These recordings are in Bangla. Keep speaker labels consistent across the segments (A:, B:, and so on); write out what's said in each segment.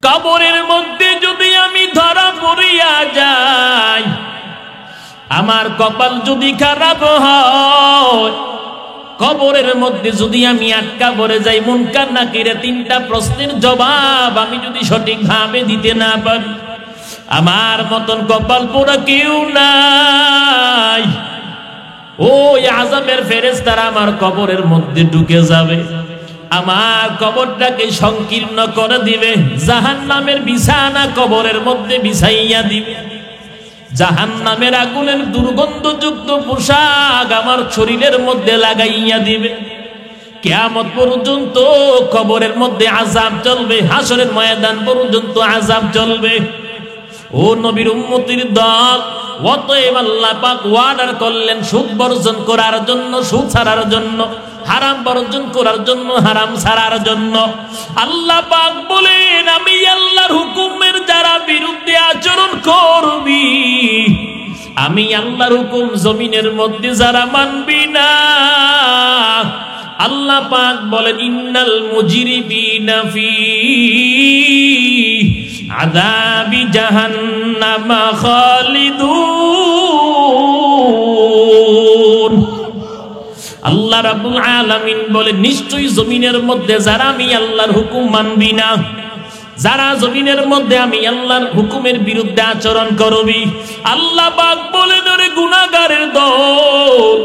A: কবরের মধ্যে যদি আমি ধরা পড়িয়া যাই, আমার কপাল যদি খারাপ হয়, কবরের মধ্যে যদি আমি আটকা পড়ে যাই, মুনকার নাকিরের তিনটা প্রশ্নের জবাব আমি যদি সঠিকভাবে দিতে না পারি, আমার মতন কপাল পোড়া কেউ নাই। ওই আযাবের ফেরেশতারা আমার কবরের মধ্যে ঢুকে যাবে, আমার কবরটাকে সংকীর্ণ করে দিবে, জাহান্নামের বিছানা কবরের মধ্যে বিছাইয়া দিবে, জাহান্নামের আগুনের দুর্গন্ধযুক্ত পোশাক আমার শরীরের মধ্যে লাগাইয়া দিবে। কিয়ামত পর্যন্ত কবরের মধ্যে আযাব চলবে, হাসরের ময়দান পর্যন্ত আযাব চলবে। ও নবীর উম্মতির দল, অতএব আল্লাহ পাক ওয়ার্ডার করলেন সুদ বর্জন করার জন্য, সুদ ছাড়ার জন্য, হারাম বর্জন করার জন্য, হারাম ছাড়ার জন্য। আল্লাহ পাক বলেন, আমি আল্লাহর হুকুমের যারা বিরুদ্ধে আচরণ করবি, আমি আল্লাহর হুকুম জমিনের মধ্যে যারা মানবি না, আল্লাহ পাক বলেন, ইন্নাল মুজরিমিনা ফি আযাবি জাহান্নামা খালিদুন। আল্লাহ রাব্বুল আলামিন বলে, নিশ্চয়ই জমিনের মধ্যে যারা আমি আল্লাহর হুকুম মানবি না, যারা জমিনের মধ্যে আমি আল্লাহর হুকুমের বিরুদ্ধে আচরণ করবি, আল্লাহ পাক বলেন, ওরে গুনাহগারের দল,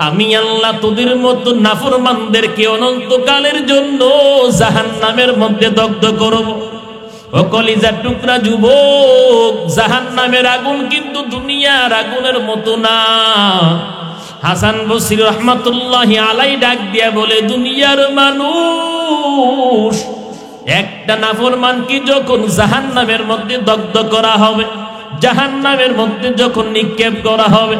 A: আমি আল্লাহ তোদের মতো নাফরমানদেরকে অনন্তকালের জন্য জাহান্নামের মধ্যে দগ্ধ করব। ও কলিজার টুকরা যুবক, জাহান্নামের আগুন কিন্তু দুনিয়ার আগুনের মতো না। হাসান বসরি রহমাতুল্লাহি আলাইহি ডাক দিয়া বলে, দুনিয়ার মানুষ, একটা নাফরমানকে যখন জাহান্নামের মধ্যে দগ্ধ করা হবে, জাহান্নামের মধ্যে যখন নিক্ষেপ করা হবে,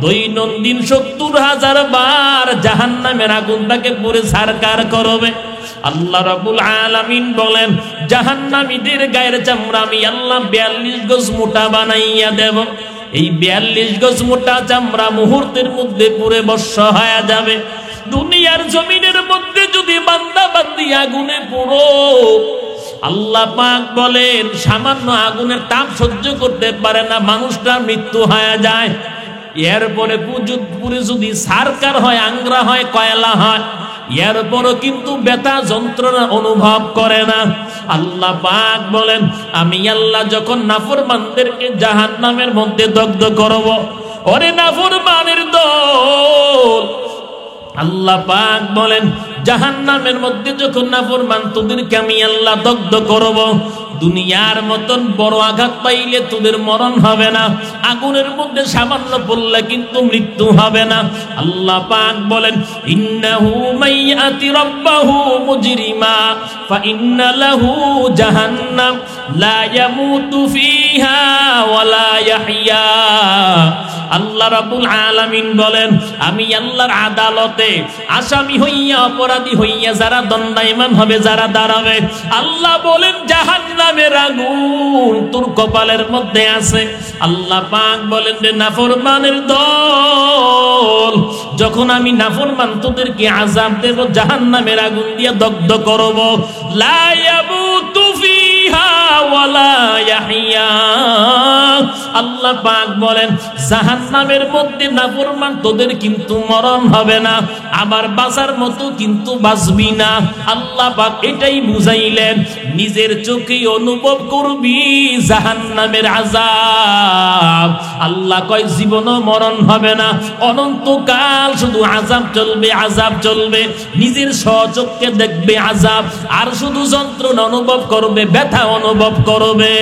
A: দৈনন্দিন ৭০,০০০ বার জাহান্নামের আগুন তাকে পুরে ছারখার করবে। আল্লাহ রাব্বুল আলামিন বলেন, জাহান্নামীদের গায়ের চামড়া আমি আল্লাহ ৪২ গজ মোটা বানাইয়া দেব। এই ৪২ গজ মোটা চামড়া মুহূর্তের মধ্যে পুরে বর্ষ হয়ে যাবে। দুনিয়ার জমিনের মধ্যে যদি বান্দা বান্দি আগুনে পুরো, আল্লাহ পাক বলেন, সামান্য আগুনের তাপ সহ্য করতে পারে না, মানুষটার মৃত্যু হয়ে যায়। এরপরে পুরে যদি সারকার হয়, আংরা হয়, কয়লা হয়, এরপরও কিন্তু ব্যথা যন্ত্রণা অনুভব করে না। আল্লাহ পাক বলেন, আমি আল্লাহ যখন নাফরমানদেরকে জাহান্নামের মধ্যে দগ্ধ করব, ওরে নাফরমানের দল, আল্লাহ পাক বলেন, জাহান্নামের মধ্যে যখন নাফরমান তোদেরকে আমি আল্লাহ দগ্ধ করব, দুনিয়ার মতন বড় আঘাত পাইলে তোদের মরণ হবে না, আগুনের মধ্যে সামান্য পড়লে কিন্তু মৃত্যু হবে না। আল্লাহ পাক বলেন, ইন্নাহু মাইয়াতি রাব্বাহু মুজরিমা ফাইন্না লাহু জাহান্নাম লা ইয়ামুতু ফিহা ওয়ালা ইয়াহইয়া। আল্লাহ রাব্বুল আলামিন বলেন, আমি আল্লাহর আদালতে আসামি হইয়া, অপরাধী হইয়া যারা দণ্ডায়মান হবে, যারা দাঁড়াবে, আল্লাহ বলেন, জাহান্নামের আগুন তোর কপালের মধ্যে আছে। আল্লাহ পাক বলেন, রে নাফরমানের দল, যখন আমি নাফরমান তোদেরকে আযাব দেব, জাহান্নামের আগুন দিয়ে দগ্ধ করব, লা ইয়ামুতু ফিহা ওয়ালা ইয়াহইয়া। আল্লাহ পাক বলেন, জাহান্নামের মধ্যে নাফরমান তোদের কিন্তু মরণ হবে না, আবার বাঁচার মতো কিন্তু বাঁচবি না। আল্লাহ পাক এটাই বুঝাইলেন, নিজের চোখে অনুভব করবি জাহান্নামের আযাব। আল্লাহ কয়, জীবনও মরণ হবে না, অনন্তকাল শুধু আযাব চলবে, আযাব চলবে, নিজের স্বচক্ষে দেখবে আযাব, আর শুধু যন্ত্রণা অনুভব করবে, ব্যথা অনুভব করবে।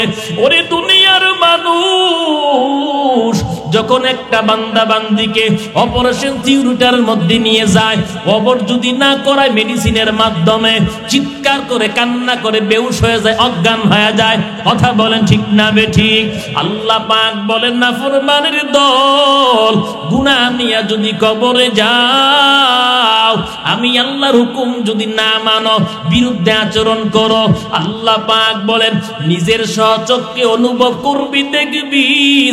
A: ওরে দুনিয়ার মানুষ, যখন একটা বান্দা বান্দিকে অপারেশন থিয়েটার মধ্যে নিয়ে যায়, অবর যদি না করায়, মেডিসিনের মাধ্যমে চিৎকার করে, কান্না করে বেহুশ হয়ে যায়, অজ্ঞান হয়ে যায়। কথা বলেন ঠিক না বেঠিক? আল্লাহ পাক বলেন, নাফরমানের দল, গুনাহ নিয়ে যদি কবরে যাও, আমি আল্লাহর হুকুম যদি না মানো, বিরুদ্ধে আচরণ করো, আল্লাহ পাক বলেন, নিজের স্বচক্ষে অনুভব করবি, দেখবি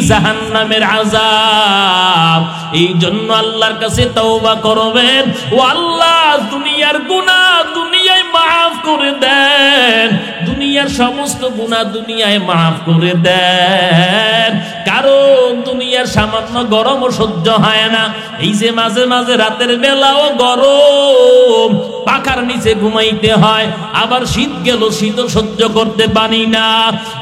A: জাহান্নামের আযাব আযাব। এই জন্য আল্লাহর কাছে তওবা করবেন, ও আল্লাহ দুনিয়ার গুনাহ দুনিয়ায় মাফ করে দেন, দুনিয়ার সমস্ত গুনাহ দুনিয়ায় মাফ করে দেন। কারণ দুনিয়ার সামান্য গরমও সহ্য হয় না। এই যে মাঝে মাঝে রাতের বেলাও গরম, পাখার নিচে ঘুমাইতে হয়, আবার শীত গেল শীতও সহ্য করতে পারি না।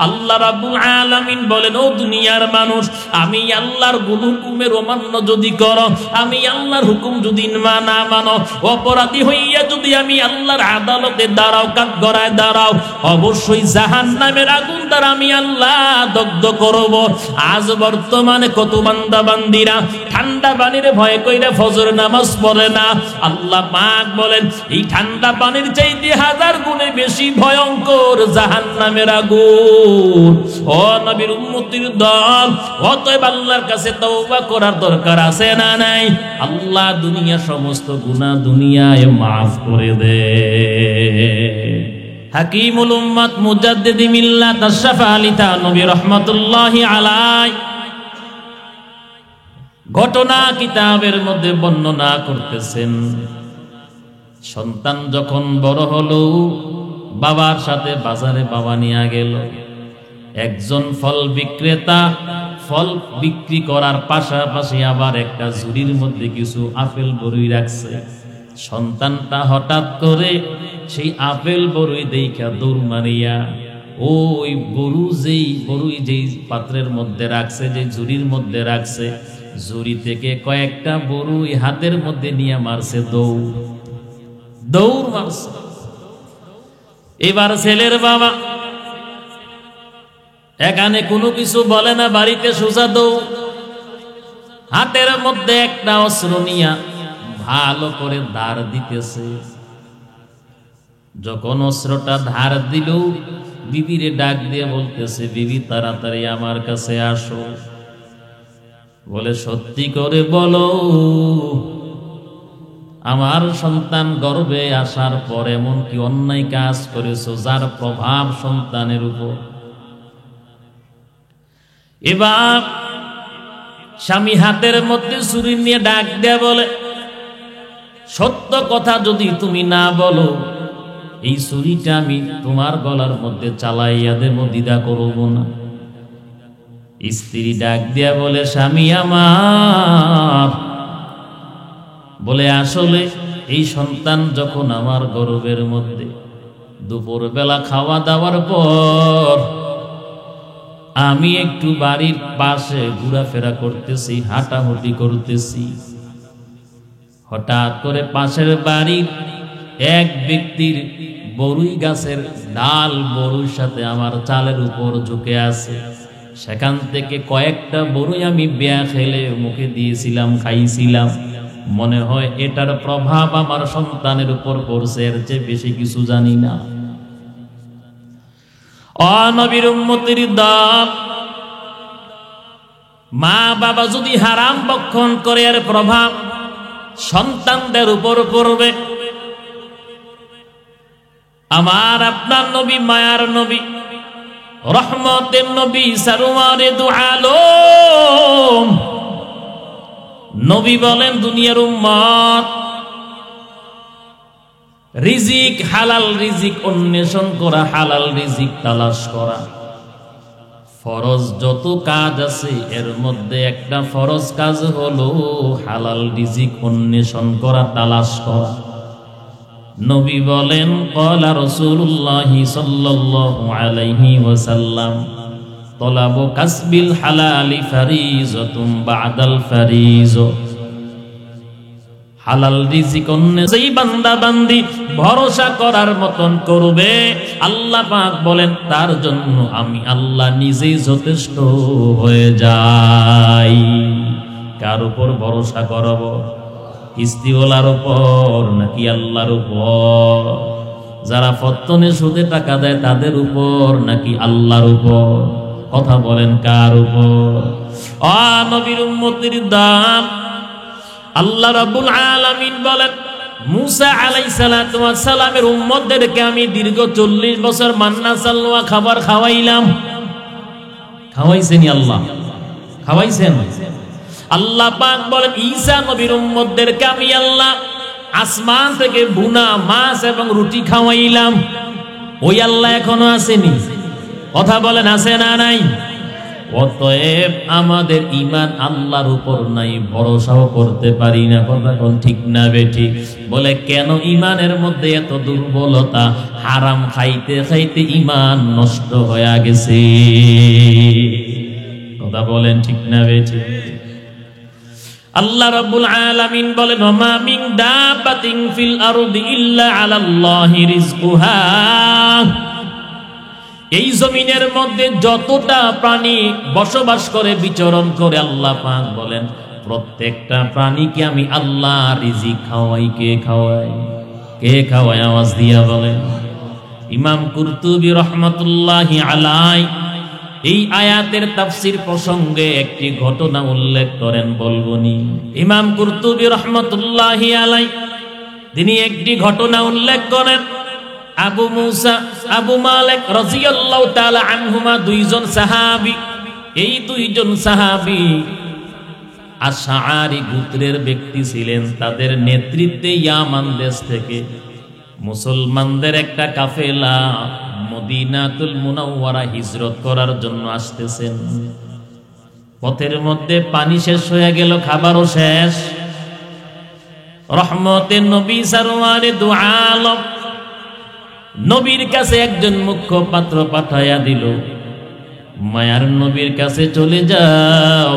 A: আল্লাহ রাব্বুল আলামিন বলেন, ও দুনিয়ার মানুষ, আমি আল্লাহর হুকুমের অমান্য যদি করো, আমি আল্লাহর হুকুম যদি না মানো, অপরাধী হইয়া যদি আমি আল্লাহর আদালতে দাঁড়াও, কাঠগড়ায় দাঁড়াও, অবশ্যই জাহান্নামের আগুন দ্বারা আমি আল্লাহ দগ্ধ করব। আজ বর্তমানে কত বান্দা বান্দিরা ঠান্ডা পানির ভয় কইরা ফজর নামাজ পড়ে না। আল্লাহ পাক বলেন, এই ঠান্ডা পানির চাইতে হাজার গুণে বেশি ভয়ঙ্কর জাহান্নামের আগুন। ও নবীর উম্মতির দল, অতএব আল্লাহর কাছে তওবা করার দরকার আছে না নাই? আল্লাহ দুনিয়া সমস্ত গুনাহ দুনিয়ায় মাফ করে দে। হাকিমুল উম্মাত মুজাদ্দিদি মিল্লাত আশরাফ আলী থানভী রাহমাতুল্লাহি আলাইহি ঘটনা কিতাবের মধ্যে বর্ণনা করতেছেন, সন্তান যখন বড় হলো, বাবার সাথে বাজারে বাবা নিয়ে গেল। একজন ফল বিক্রেতা ফল বিক্রি করার পাশাপাশি আবার একটা ঝুড়ির মধ্যে কিছু আপেল বরুই রাখছে। সন্তানটা হঠাৎ করে সেই আপেল বরুই দেখা দৌড় মারিয়া ওই বরুই যেই পাত্রের মধ্যে রাখছে, যে ঝুড়ির মধ্যে রাখছে, ঝুড়ি থেকে কয়েকটা বরুই হাতের মধ্যে নিয়ে মারছে, দৌড় মারছে। এবার ছেলের বাবা এখানে কোনো কিছু বলে না, বাড়িতে সোজা দৌড়, হাতের মধ্যে একটা অস্ত্র নিয়া ভালো করে ধার দিতেছে। যখন অস্ত্রটা ধার দিল, বিবিরে ডাক দিয়ে বলতেছে, বিবি তাড়াতাড়ি আমার কাছে আসো। বলে, সত্যি করে বলো, আমার সন্তান গর্ভে আসার পর এমন কি অন্যায় কাজ করেছো যার প্রভাব সন্তানের উপর? এবার স্বামী হাতের মধ্যে ছুরি নিয়ে ডাক দেয়া বলে, সত্য কথা যদি তুমি না বলো, এই ছুরিটা আমি তোমার গলার মধ্যে চালাইয়া দেব, দ্বিধা করব না। স্ত্রী ডাক দিয়া বলে, স্বামী আমার, বলে আসলে এই সন্তান যখন আমার গর্ভের মধ্যে, দুপুর বেলা খাওয়া দাওয়ার পর আমি একটু বাড়ির পাশে ঘোরাফেরা করতেছি, হাঁটাহুটি করতেছি, হঠাৎ করে পাশের বাড়ির এক ব্যক্তির বরুই গাছের ডাল বরুইর সাথে আমার চালের উপর ঝুঁকে আছে। সেখান থেকে কয়েকটা বরুই আমি বেয়া খেলে মুখে দিয়েছিলাম, খাইছিলাম। মনে হয় এটার প্রভাব আমার সন্তানের উপর পড়ছে, এর চেয়ে বেশি কিছু জানি না। নবীর উম্মতের দল, মা বাবা যদি হারাম ভক্ষণ করে, এর প্রভাব সন্তানদের উপর পড়বে। আমার আপনার নবী, মায়ার নবী, রহমতের নবী, সারওয়ারে দু আলম নবী বলেন, দুনিয়ার উম্মত রিজিক, হালাল রিজিক অন্বেষণ করা, হালাল রিজিক তালাশ করা, ফরজ যত কাজ আছে এর মধ্যে একটা ফরজ কাজ হলো হালাল রিজিক অন্বেষণ করা, তালাশ করা। নবী বলেন, ক্বালা রাসূলুল্লাহ সাল্লাল্লাহু আলাইহি ওয়াসাল্লাম, তলাবু কাসবিল হালালি ফারিজাতুম বাদাল ফারিজা। হালাল রিজিক যেই বান্দা বান্দি ভরসা করার মতন করবে, আল্লাহ পাক বলেন তার জন্য আমি আল্লাহ নিজেই যথেষ্ট হয়ে যাই। কার উপর ভরসা করব? কিস্তিওয়ালার উপর নাকি আল্লাহর উপর? যারা ফত্তনে সুদে টাকা দেয় তাদের উপর নাকি আল্লাহর উপর? কথা বলেন, কার উপর? নবীর উম্মতের দাম আল্লাহ রাব্বুল আলামিন বলেন, মুসা আলাইহিস সালাতু ওয়াস সালামের উম্মতদেরকে আমি দীর্ঘ 40 বছর মান্না সালওয়া খাবার খাওয়াইলাম। খাওয়াইছেনি আল্লাহ? খাওয়াইছেন? আল্লাহ পাক বলেন ঈসা নবীর উম্মতদেরকে আমি আল্লাহ আসমান থেকে বুনা মাছ এবং রুটি খাওয়াইলাম। ওই আল্লাহ এখনো আসেনি? কথা বলেন আছে না নাই? অতএব আমাদের ঈমান আল্লাহর উপর নাই, ভরসাও করতে পারি না। কথা কোন ঠিক না বেঠিক? বলে কেন ঈমানের মধ্যে এত দুর্বলতা? হারাম খাইতে খাইতে ঈমান নষ্ট হয়ে গেছে। কথা বলেন ঠিক না বেঠিক? আল্লাহ রাব্বুল আলামিন বলেন ওমা মিন দাবাতিন ফিল আরদি ইল্লা আলাল্লাহি রিজকুহা। এই জমিনের মধ্যে যতটা প্রাণী বসবাস করে বিচরণ করে আল্লাহ পাক বলেন প্রত্যেকটা প্রাণীকে আমি আল্লাহ রিজিক খাওয়াই। কে খাওয়াই? কে খাওয়াই? আওয়াজ দিয়া বলেন। ইমাম কুরতুবী রাহমাতুল্লাহি আলাইহি এই আয়াতের তাফসীর প্রসঙ্গে একটি ঘটনা উল্লেখ করেন, বলবনি। ইমাম কুরতুবী রাহমাতুল্লাহি আলাইহি তিনি একটি ঘটনা উল্লেখ করেন। আবু মুসা আবু মালিক রাদিয়াল্লাহু তাআলা আনহুমা দুইজন সাহাবী। এই দুইজন সাহাবী আশআরি গোত্রের ব্যক্তি ছিলেন। তাদের নেতৃত্বে ইয়ামান দেশ থেকে মুসলমানদের একটা কাফেলা মদিনাতুল মুনাওয়ারা হিজরত করার জন্য আসতেছেন। পথের মধ্যে পানি শেষ হয়ে গেল, খাবারও শেষ। রহমতের নবী সরওয়ারে দু আলম নবীর কাছে একজন মুখ্য পাত্র পাঠাইয়া দিল, মায়ার নবীর কাছে চলে যাও,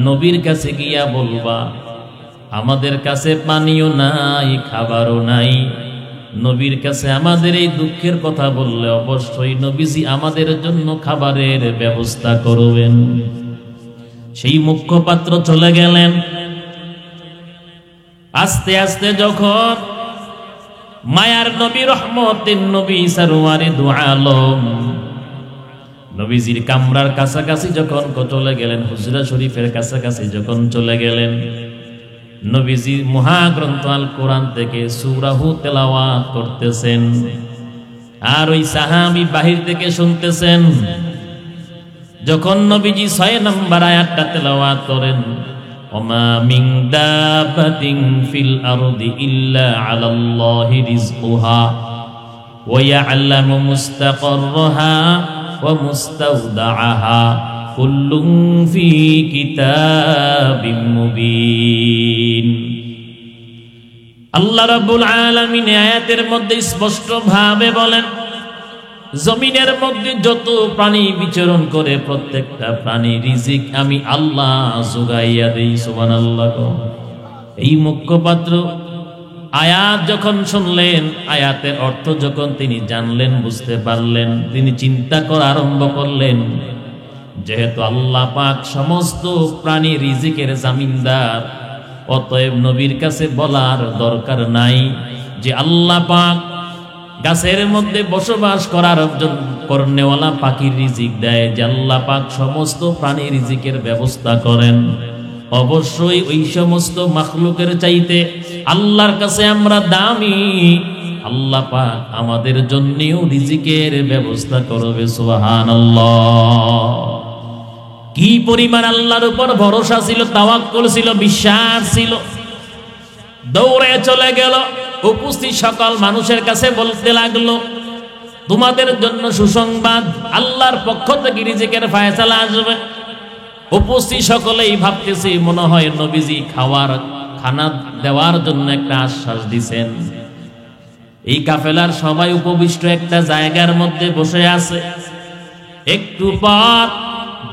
A: নবীর কাছে গিয়া বলবা আমাদের কাছে পানিও নাই, খাবারও নাই। নবীর কাছে আমাদের এই দুঃখের কথা বললে অবশ্যই নবীজি আমাদের জন্য খাবারের ব্যবস্থা করবেন। সেই মুখ্যপাত্র চলে গেলেন। আস্তে আস্তে যখন মায়ার নবী রহমতের নবী সরওয়ারে দু আলম নবীজির কামরার কাছাকাছি যখন চলে গেলেন, হুজরা শরীফের কাছাকাছি যখন চলে গেলেন, নবীজি মহাগ্রন্থ আল কোরআন থেকে সূরাহ তেলাওয়াত করতেছেন, আর ওই সাহাবী বাহির থেকে শুনতেছেন। যখন নবীজি 6 নম্বর আয়াতটা তেলাওয়াত করেন, ওমা মিন দাবাতিন ফিল আরদি ইল্লা আলাল্লাহি রিজকুহা ওয়া ইয়ালামু মুস্তাকাররাহা ওয়া মুস্তাওদাআহা কুল্লুন ফি কিতাবিম মুবিন। আল্লাহ রাব্বুল আলামিন আয়াতের মধ্যে স্পষ্ট ভাবে বলেন জমিনের মধ্যে যত প্রাণী বিচরণ করে প্রত্যেকটা প্রাণী রিজিক আমি আল্লাহ যোগাইয়া দেই। সুবহানাল্লাহ। এই মুখ্যপাত্র আয়াত যখন শুনলেন, আয়াতের অর্থ যখন তিনি জানলেন, বুঝতে পারলেন, তিনি চিন্তা করা আরম্ভ করলেন, যেহেতু আল্লাহ পাক সমস্ত প্রাণী রিজিকের জামিনদার, অতএব নবীর কাছে বলার দরকার নাই যে আল্লাহ পাক গাছের মধ্যে বসবাস করার করনেওয়ালা পাখির রিজিক দেয়, যে আল্লাহ পাক সমস্ত প্রাণী রিজিকের ব্যবস্থা করেন। অবশ্যই ওই সমস্ত মাখলুকের চাইতে আল্লাহর কাছে আমরা দামি। আল্লাহ পাক আমাদের জন্যও রিজিকের ব্যবস্থা করবে। সুবহানাল্লাহ। কি পরিমাণ আল্লাহর উপর ভরসা ছিল, তাওয়াক্কুল ছিল, বিশ্বাস ছিল। দৌড়ে চলে গেল, উপস্থিত সকল মানুষের কাছে বলতে লাগলো তোমাদের জন্য সুসংবাদ, আল্লাহর পক্ষ থেকে রিজিকের ফায়সালা আসবে। উপস্থিত সকলেই ভাবতেছে মনে হয় নবীজি খানা দেওয়ার জন্য একটা আশ্বাস দিছেন। এই কাফেলার সবাই উপবিষ্ট একটা জায়গার মধ্যে বসে আছে। একটু পর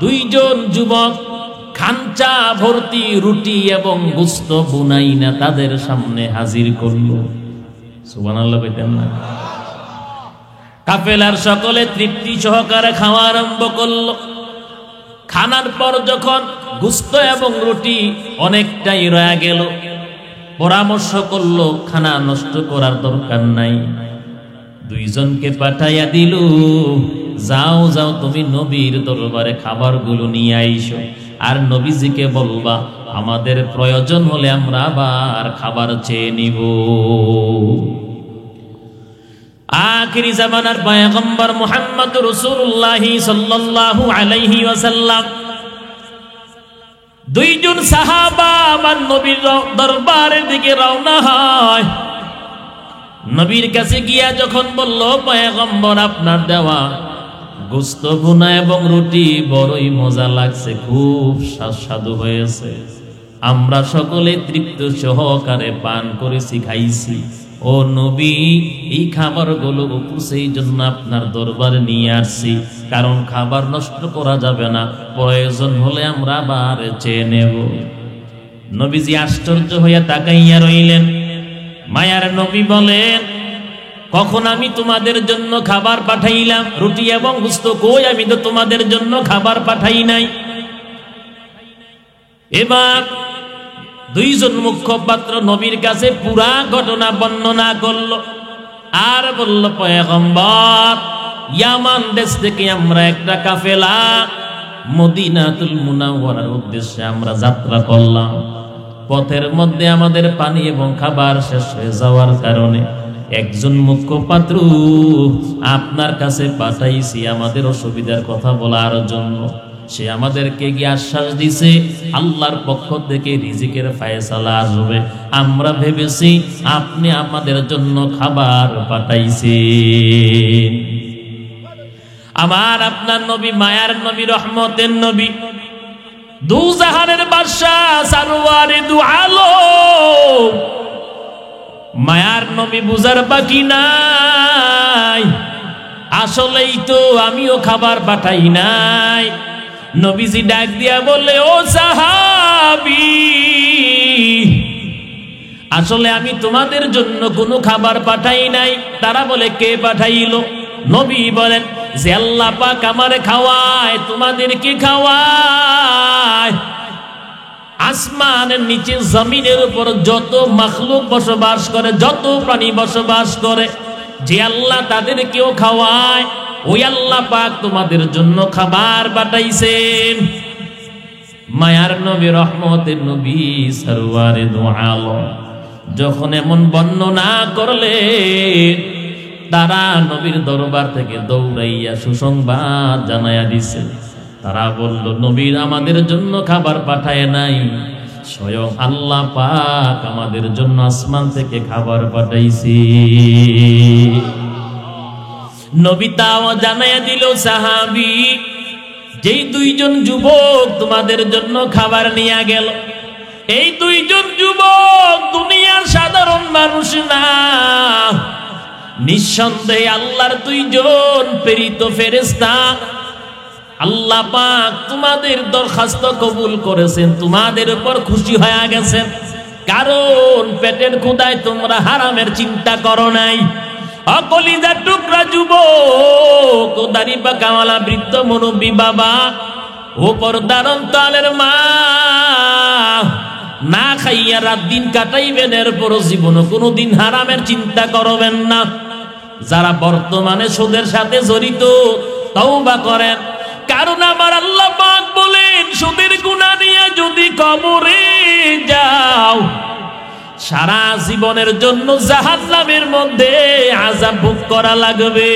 A: দুইজন যুবক খাঞ্চা ভর্তি রুটি এবং গোশত বুনাইনা তাদের সামনে হাজির করলো। সুবহানাল্লাহ বলতেন না? কাফেলার সকলে তৃপ্তি সহকারে খাওয়া আরম্ভ করলো। খানার পর যখন গোশত এবং রুটি অনেকটাই রয়ে গেল, পরামর্শ করলো খানা নষ্ট করার দরকার নাই। দুইজনকে পাঠাইয়া দিল, যাও যাও তুমি নবীর দরবারে খাবারগুলো নিয়ে আইসো, আর নবীজিকে বলবা আমাদের প্রয়োজন হলে আমরা আবার খাবার চেয়ে নিব। আখিরি জামানার পয়গম্বর মুহাম্মদ রাসূলুল্লাহ সাল্লাল্লাহু আলাইহি ওয়াসাল্লাম দুইজন সাহাবা আমার নবীর দরবারের দিকে রওনা হয়। নবীর কাছে গিয়া যখন বলল, পয়গম্বর আপনার দেওয়া গোস্ত ভুনা এবং রুটি বড়ই মজা লাগছে, খুব সুস্বাদু হয়েছে, আমরা সকলে তৃপ্ত সহকারে পান করেছি, খাইছি। ও নবী, এই খাবারগুলো উপসেই জন্য আপনার দরবারে নিয়ে আসছি, কারণ খাবার নষ্ট করা যাবে না, প্রয়োজন হলে আমরা আবার চেয়ে নেব। নবীজি আশ্চর্য হইয়া তাকাইয়া রইলেন। মায়ার নবী বলেন, কখন আমি তোমাদের জন্য খাবার পাঠাইলাম? রুটি এবং গোশত কই? আমি তো তোমাদের জন্য খাবার পাঠাই নাই। এবার দুইজন মুখপাত্র নবীর কাছে পুরা ঘটনা বর্ণনা করল আর বলল, পয়গম্বর, ইয়ামান দেশ থেকে আমরা একটা কাফেলা মদিনাতুল মুনাওয়ারার উদ্দেশ্যে আমরা যাত্রা করলাম। পথের মধ্যে আমাদের পানি এবং খাবার শেষ হয়ে যাওয়ার কারণে একজন মুখপাত্র আপনার কাছে পাঠাইছি আমাদের অসুবিধার কথা বলার জন্য। সে আমাদেরকে গিয়ে আশ্বাস দিছে আল্লাহর পক্ষ থেকে রিজিকের ফায়সালা আসবে। আমরা ভেবেছি আপনি আমাদের জন্য খাবার পাঠাইছেন। আমার আপনার নবী মায়ার নবী, রহমতের নবী, দু জাহানের বাদশা, সারওয়ারে দু আলম, মায়ার নবী বুঝার বাকি নাই, আসলেই তো আমিও খাবার পাঠাই নাই। নবীজি ডাক দিয়া বলে, ও সাহাবী, আসলে আমি তোমাদের জন্য কোনো খাবার পাঠাই নাই। তারা বলে, কে পাঠাইলো? নবী বলেন যে আল্লাহ পাক আমারে খাওয়ায়, তোমাদেরকে খাওয়ায়। আসমানের নিচে জমিনের উপর যত মাখলুক বসবাস করে, যত প্রাণী বসবাস করে, যে আল্লাহ তাদেরকেও খাওয়ায়, ওই আল্লাহ পাক তোমাদের জন্য খাবার পাঠাইছেন। মায়ার নবী, রহমতের নবী, সরওয়ারে দু আলম যখন এমন বর্ণনা করলেন, তারা নবীর দরবার থেকে দৌড়াইয়া সুসংবাদ জানাইয়া দিছে। তারা বলল, নবীর আমাদের জন্য খাবার পাঠায় নাই, স্বয়ং আল্লাহ পাক আমাদের জন্য আসমান থেকে খাবার পাঠাইছে। নবী তাও জানাইয়া দিল, সাহাবী, যেই দুইজন যুবক তোমাদের জন্য খাবার নিয়ে গেল, এই দুইজন যুবক দুনিয়ার সাধারণ মানুষ না, নিঃসন্দেহে আল্লাহর দুইজন প্রেরিত ফেরেশতা। আল্লাহ পাক তোমাদের দরখাস্ত কবুল করেছেন, তোমাদের উপর খুশি হয়ে গেছেন, কারণ পেটের ক্ষুধায় তোমরা হারামের চিন্তা করো নাই। অকলিজার টুকরা যুবক, ও দাড়ি পাকাওয়ালা বৃদ্ধ মুরব্বী বাবা, ও পর্দার অন্তরের মা, না খাইয়া রাত দিন কাটাইবেন, এরপর জীবনে কোনোদিন হারামের চিন্তা করবেন না। যারা বর্তমানে সুদের সাথে জড়িত, তওবা করেন, কারণ আমার আল্লাহ পাক বলেন, সুদের গুনাহ নিয়ে যদি কবরে যাও, সারা জীবনের জন্য জাহান্নামের মধ্যে আযাব ভোগ করা লাগবে।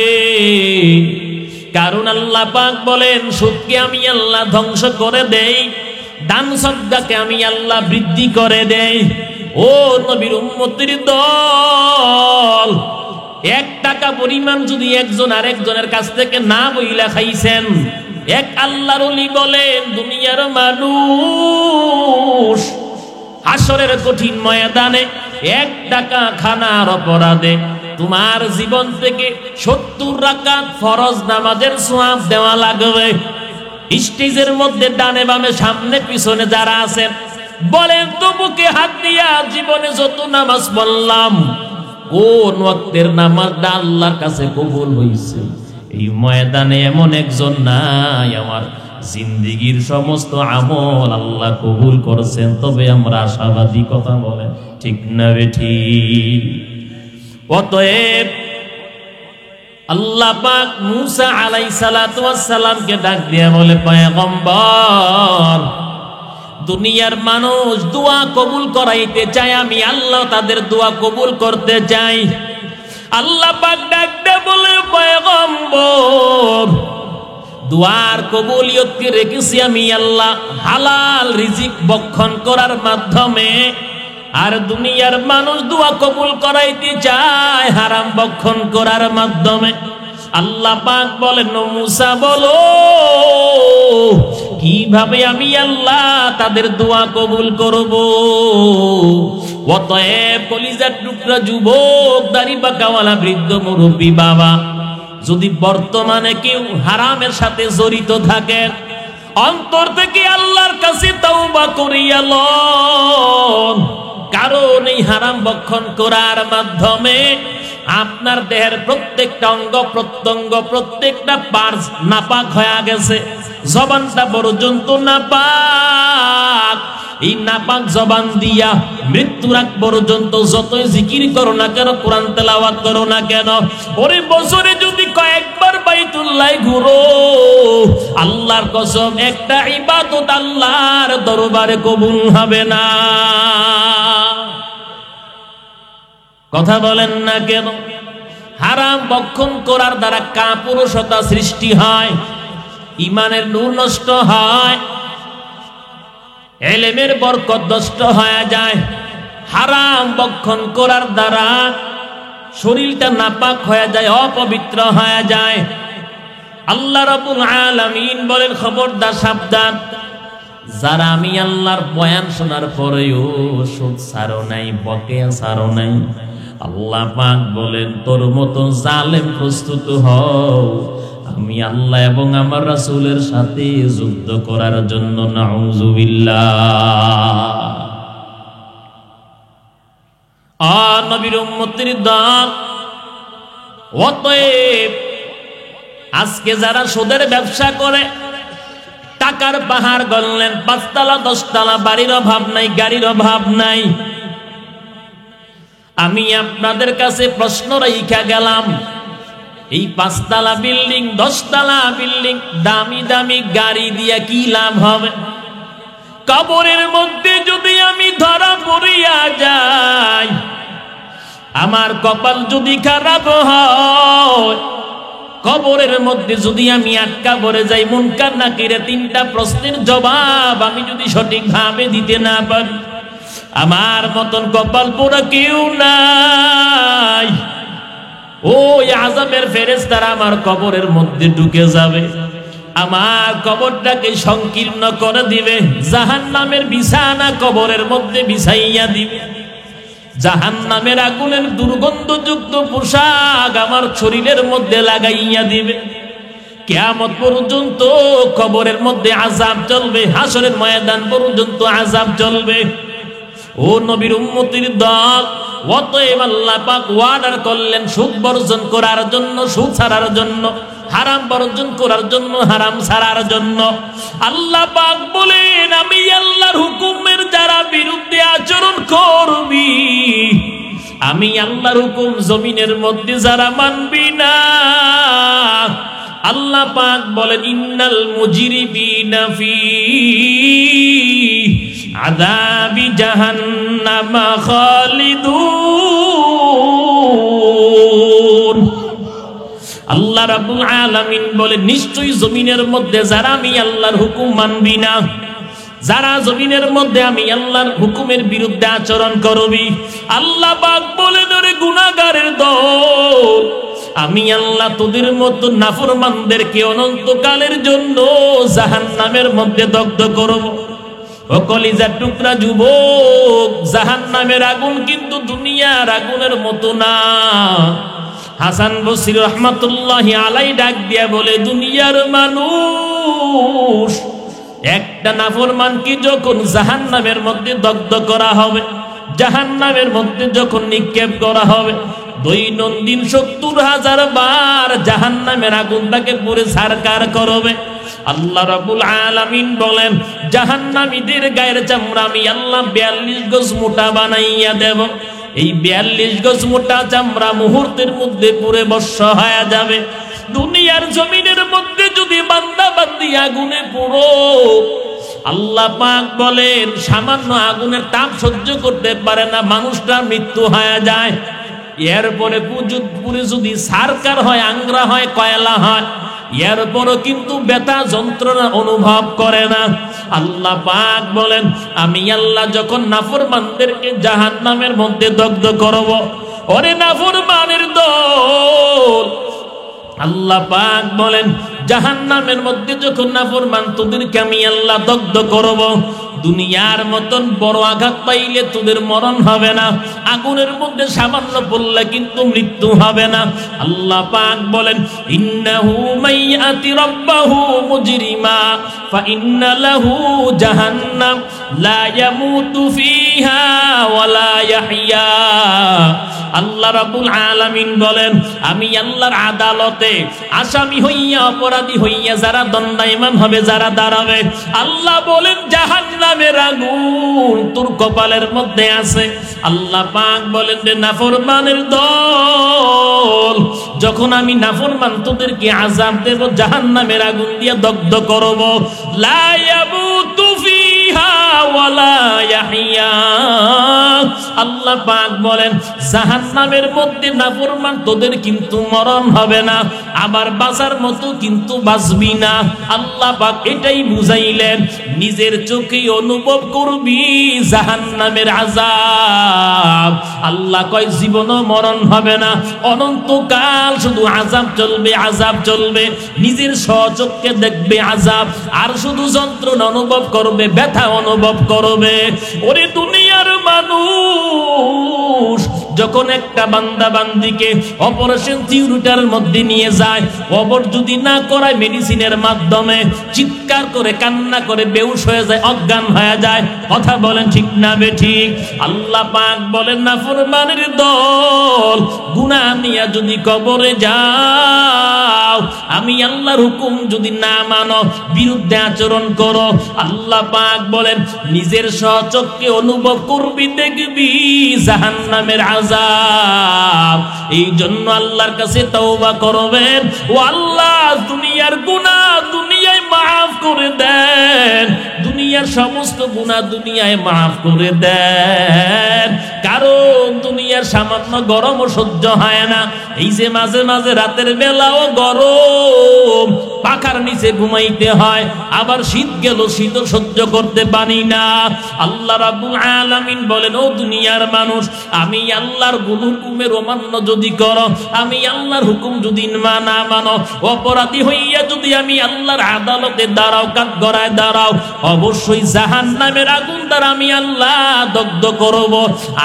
A: কারণ আল্লাহ পাক বলেন, সুদকে আমি আল্লাহ ধ্বংস করে দেই, দান সদকাকে আমি আল্লাহ বৃদ্ধি করে দেই। ও নবীর উম্মতের দল, 1 টাকা পরিমাণ যদি একজন আরেকজনের কাছ থেকে না বইলা খাইছেন, এক আল্লাহর ওলি বলেন, দুনিয়ার মানুষ হাসরের কঠিন ময়দানে 1 টাকা খানার অপরাধে তোমার জীবন থেকে 70 রাকাত ফরজ নামাজের সওয়াব দেওয়া লাগবে। স্টেজের মধ্যে ডানে বামে সামনে পিছনে যারা আছেন, বলেন তো বুকে হাত দিয়া জীবনে যত নামাজ পড়লাম, কোন ওয়াক্তের নামাজটা আল্লাহর কাছে কবুল হইছে? এই ময়দানে এমন একজন নাই, আমার জিন্দেগীর সমস্ত আমল আল্লাহ কবুল করেছেন, তবে আমরা আশাবাদী। কথা বলেন ঠিক না বেঠিক? অতএব আল্লাহ পাক মুসা আলাইহিস সালাতু ওয়াস সালামকে ডাক দিয়ে বলে, পয়গম্বর, দুনিয়ার মানুষ দোয়া কবুল করাইতে চায়, আমি আল্লাহ তাদের দোয়া কবুল করতে চাই। আল্লাহ পাক ডাক দিয়ে বলে, পয়গম্বর, দুয়ার কবুলিয়তকে রেখেছি আমি আল্লাহ হালাল রিজিক বক্ষণ করার মাধ্যমে। আর দুনিয়ার মানুষ দোয়া কবুল করাইতে চায় হারাম বক্ষণ করার মাধ্যমে। আল্লাহ পাক বলেন, মুসা বলো কিভাবে আমি আল্লাহ তাদের দোয়া কবুল করব। অতএব কলিজার টুকরা যুবক, দাড়ি পাকাওয়ালা বৃদ্ধ মুরব্বী বাবা, যদি বর্তমানে কেউ হারামের সাথে জড়িত থাকে, অন্তর থেকে আল্লাহর কাছে তওবা করিয়া লন। কারণ এই হারাম বক্ষণ করার মাধ্যমে আপনার দেহের প্রত্যেকটা অঙ্গ প্রত্যঙ্গ, প্রত্যেকটা পার্টস নাপাক হয়ে গেছে। জবানটা পর্যন্ত নাপাক। এই নাপাক জবান দিয়া মৃত্যুর আগ পর্যন্ত যতই জিকির করো না কেন, কোরআন তেলাওয়াত করো না কেন, ওরে বছরে যদি কয়েকবার বাইতুল্লাহ ঘুরো, আল্লাহর কসম একটা ইবাদত আল্লাহর দরবারে কবুল হবে না। কথা বলেন না কেন? হারাম বক্ষণ করার দ্বারা কাপুরুষতা সৃষ্টি হয়, ইমানের নূর নষ্ট হয়, ইলমের বরকত নষ্ট হয়ে যায়। হারাম বক্ষণ করার দ্বারা শরীরটা নাপাক হয়ে যায়, অপবিত্র হয়ে যায়। আল্লাহ রাব্বুল আলামিন বলেন, খবরদার, সাবধান, যারা আমি আল্লাহর বয়ান শোনার পরেও সুদ ছাড়ো নাই, বকেয়া ছাড়ো নাই, আল্লাহ পাক বলেন তোর মতো জালেম প্রস্তুত হও আমি আল্লাহ এবং আমার রাসূলের সাথে যুদ্ধ করার জন্য। নাউযুবিল্লাহ। নবীর উম্মতের দল, অতএব আজকে যারা সুদের ব্যবসা করে, টাকার পাহাড় গড়লেন, 5 তলা 10 তলা বাড়ির অভাব নাই, গাড়ির অভাব নাই। আমি আপনাদের কাছে প্রশ্ন রাইখা গেলাম, এই 5 তলা বিল্ডিং, 10 তলা বিল্ডিং, দামি দামি গাড়ি দিয়া কি লাভ হবে? কবরের মধ্যে যদি আমি ধরা পড়িয়া যাই, আমার কপাল যদি খারাপ হয়, কবরের মধ্যে যদি আমি আটকা পড়ে যাই, মুনকার নাকিরে 3টা প্রশ্নের জবাব আমি যদি সঠিকভাবে দিতে না পারি, আমার মতন কপাল পোড়া কেউ নাই। ওই আযাবের ফেরেশতারা আমার কবরের মধ্যে ঢুকে যাবে, আমার কবরটাকে সংকীর্ণ করে দিবে, জাহান্নামের বিছানা কবরের মধ্যে বিছাইয়া দিবে, জাহান্নামের আগুনের দুর্গন্ধযুক্ত পোশাক আমার শরীরের মধ্যে লাগাইয়া দিবে। কিয়ামত পর্যন্ত কবরের মধ্যে আযাব চলবে, হাসরের ময়দান পর্যন্ত আযাব চলবে। ও নবীর উম্মতের দল, অতএব আল্লাহ পাক ওয়ার্ডার করলেন সুদ বর্জন করার জন্য, সুদ ছাড়ার জন্য, হারাম বর্জন করার জন্য, হারাম ছাড়ার জন্য। আল্লাহ পাক বলেন, আমি আল্লাহর হুকুমের যারা বিরুদ্ধে আচরণ করবি, আমি আল্লাহর হুকুম জমিনের মধ্যে যারা মানবি না, আল্লাহ পাক বলেন, ইন্নাল মুজরিমিনা ফি আযাবি জাহান্নাম খালিদুন। আল্লাহ রাব্বুল আলামিন বলেন, নিশ্চয়ই জমিনের মধ্যে যারা আমি আল্লাহর হুকুম মানবি না, যারা জমিনের মধ্যে আমি আল্লাহর হুকুমের বিরুদ্ধে আচরণ করবি, আল্লাহ পাক বলেন, ওরে গুনাহগারের দল, আমি আল্লাহ তোদের মতো নাফরমানদেরকে অনন্তকালের জন্য জাহান্নামের মধ্যে দগ্ধ করব। ও কলিজার টুকরা যুবক, জাহান্নামের আগুন কিন্তু দুনিয়ার আগুনের মতো না। হাসান বসরি রাহমাতুল্লাহি আলাইহি ডাক দিয়া বলে, দুনিয়ার মানুষ, একটা নাফরমানকে যখন জাহান্নামের মধ্যে দগ্ধ করা হবে, জাহান্নামের মধ্যে যখন নিক্ষেপ করা হবে, দৈনন্দিন 70,000 বার জাহান্নামের আগুন তাকে পুরে ছারকার করবে। আল্লাহ রাব্বুল আলামিন বলেন, জাহান্নামীদের গায়ের চামড়া আমি আল্লাহ 42 গজ মোটা বানাইয়া দেব। এই 42 গজ মোটা চামড়া মুহূর্তের মধ্যে পুরে বর্ষ হয়ে যাবে। দুনিয়ার জমিনের মধ্যে যদি বান্দা বান্দি আগুনে পুরো, আল্লাহ পাক বলেন সামান্য আগুনের তাপ সহ্য করতে পারে না, মানুষটার মৃত্যু হয়ে যায়। এরপরে পুরে যদি সারকার হয়, আংরা হয়, কয়লা হয়, এরপরও কিন্তু ব্যথা যন্ত্রণা অনুভব করে না। আল্লাহ পাক বলেন আমি আল্লাহ যখন নাফরমানদেরকে জাহান্নামের মধ্যে দগ্ধ করব, ওরে নাফরমানের দল, আল্লাহ পাক বলেন জাহান্নামের মধ্যে যখন নাফরমান তোদেরকে আমি আল্লাহ দগ্ধ করব, দুনিয়ার মতন বড় আঘাত পাইলে তোদের মরণ হবে না, আগুনের মধ্যে সামান্য পড়লে কিন্তু মৃত্যু হবে না। আল্লাহ পাক বলেন ইন্নাহু মাইয়াতি রাব্বাহু মুজরিমা ফা ইন্না লাহু জাহান্নাম লা ইয়ামুতু ফিহা ওয়া লা ইয়াহইয়া। আল্লাহ রাব্বুল আলামিন বলেন আমি আল্লাহর আদালতে আসামি হইয়া অপরাধী হইয়া যারা দণ্ডায়মান হবে, যারা দাঁড়াবে, আল্লাহ বলেন জাহান্নামের আগুন তোর কপালের মধ্যে আছে। আল্লাহ পাক বলেন যে নাফরমানের দল, যখন আমি নাফরমান তোদেরকে আযাব দেব, জাহান্নামের আগুন দিয়ে দগ্ধ করব, লা ইয়ামুতু ফিহা ওয়া লা ইয়াহইয়া। আল্লাহ পাক বলেন জাহান্নামের মধ্যে নাফরমান তোদের কিন্তু মরণ হবে না, আবার বাঁচার মতো কিন্তু বাঁচবি না। আল্লাহ পাক এটাই বুঝাইলেন, নিজের চোখে অনুভব করবি জাহান্নামের আযাব। আল্লাহ কয় জীবনও মরণ হবে না, অনন্তকাল শুধু আযাব চলবে, আযাব চলবে, নিজের স্বচক্ষে দেখবে আযাব, আর শুধু যন্ত্রণা অনুভব করবে, ব্যথা অনুভব করবে। ওরে দুনিয়ার মানুষ, যখন একটা বান্দা বান্দিকে অপারেশন থিয়েটারের মধ্যে নিয়ে যায়, অবর যদি না করায় মেডিসিনের মাধ্যমে চিৎকার করে কান্না করে বেহুশ হয়ে যায়, অজ্ঞান হয়ে যায়। কথা বলেন ঠিক না বেঠিক? আল্লাহ পাক বলেন নাফরমানের দল, গুনাহ নিয়ে যদি কবরে যাও, আমি আল্লাহর হুকুম যদি না মানো, বিরুদ্ধে আচরণ করো, আল্লাহ পাক বলেন নিজের স্বচক্ষে অনুভব করবি, দেখবি জাহান্নামের আযাব। এই জন্য আল্লাহর কাছে তওবা করবেন, ও আল্লাহ দুনিয়ার গুনাহ দুনিয়ায় মাফ করে দেন, দুনিয়ার সমস্ত গুনাহ দুনিয়ায় মাফ করে দেন। কারণ দুনিয়ার সামান্য গরমও সহ্য হয় না। এই যে মাঝে মাঝে রাতের বেলাও গরম, পাখার নিচে ঘুমাইতে হয়, আবার শীত গেল শীতও সহ্য করতে পারি না। আল্লাহ রাব্বুল আলামিন বলেন ও দুনিয়ার মানুষ, আমি আল্লাহর হুকুমের অমান্য যদি করো, আমি আল্লাহর হুকুম যদি না মানো, অপরাধী হইয়া যদি আমি আল্লাহর আদালতে দাঁড়াও, কাঠগড়ায় দাঁড়াও, অবশ্যই জাহান্নামের আগুন দ্বারা আমি আল্লাহ দগ্ধ করব।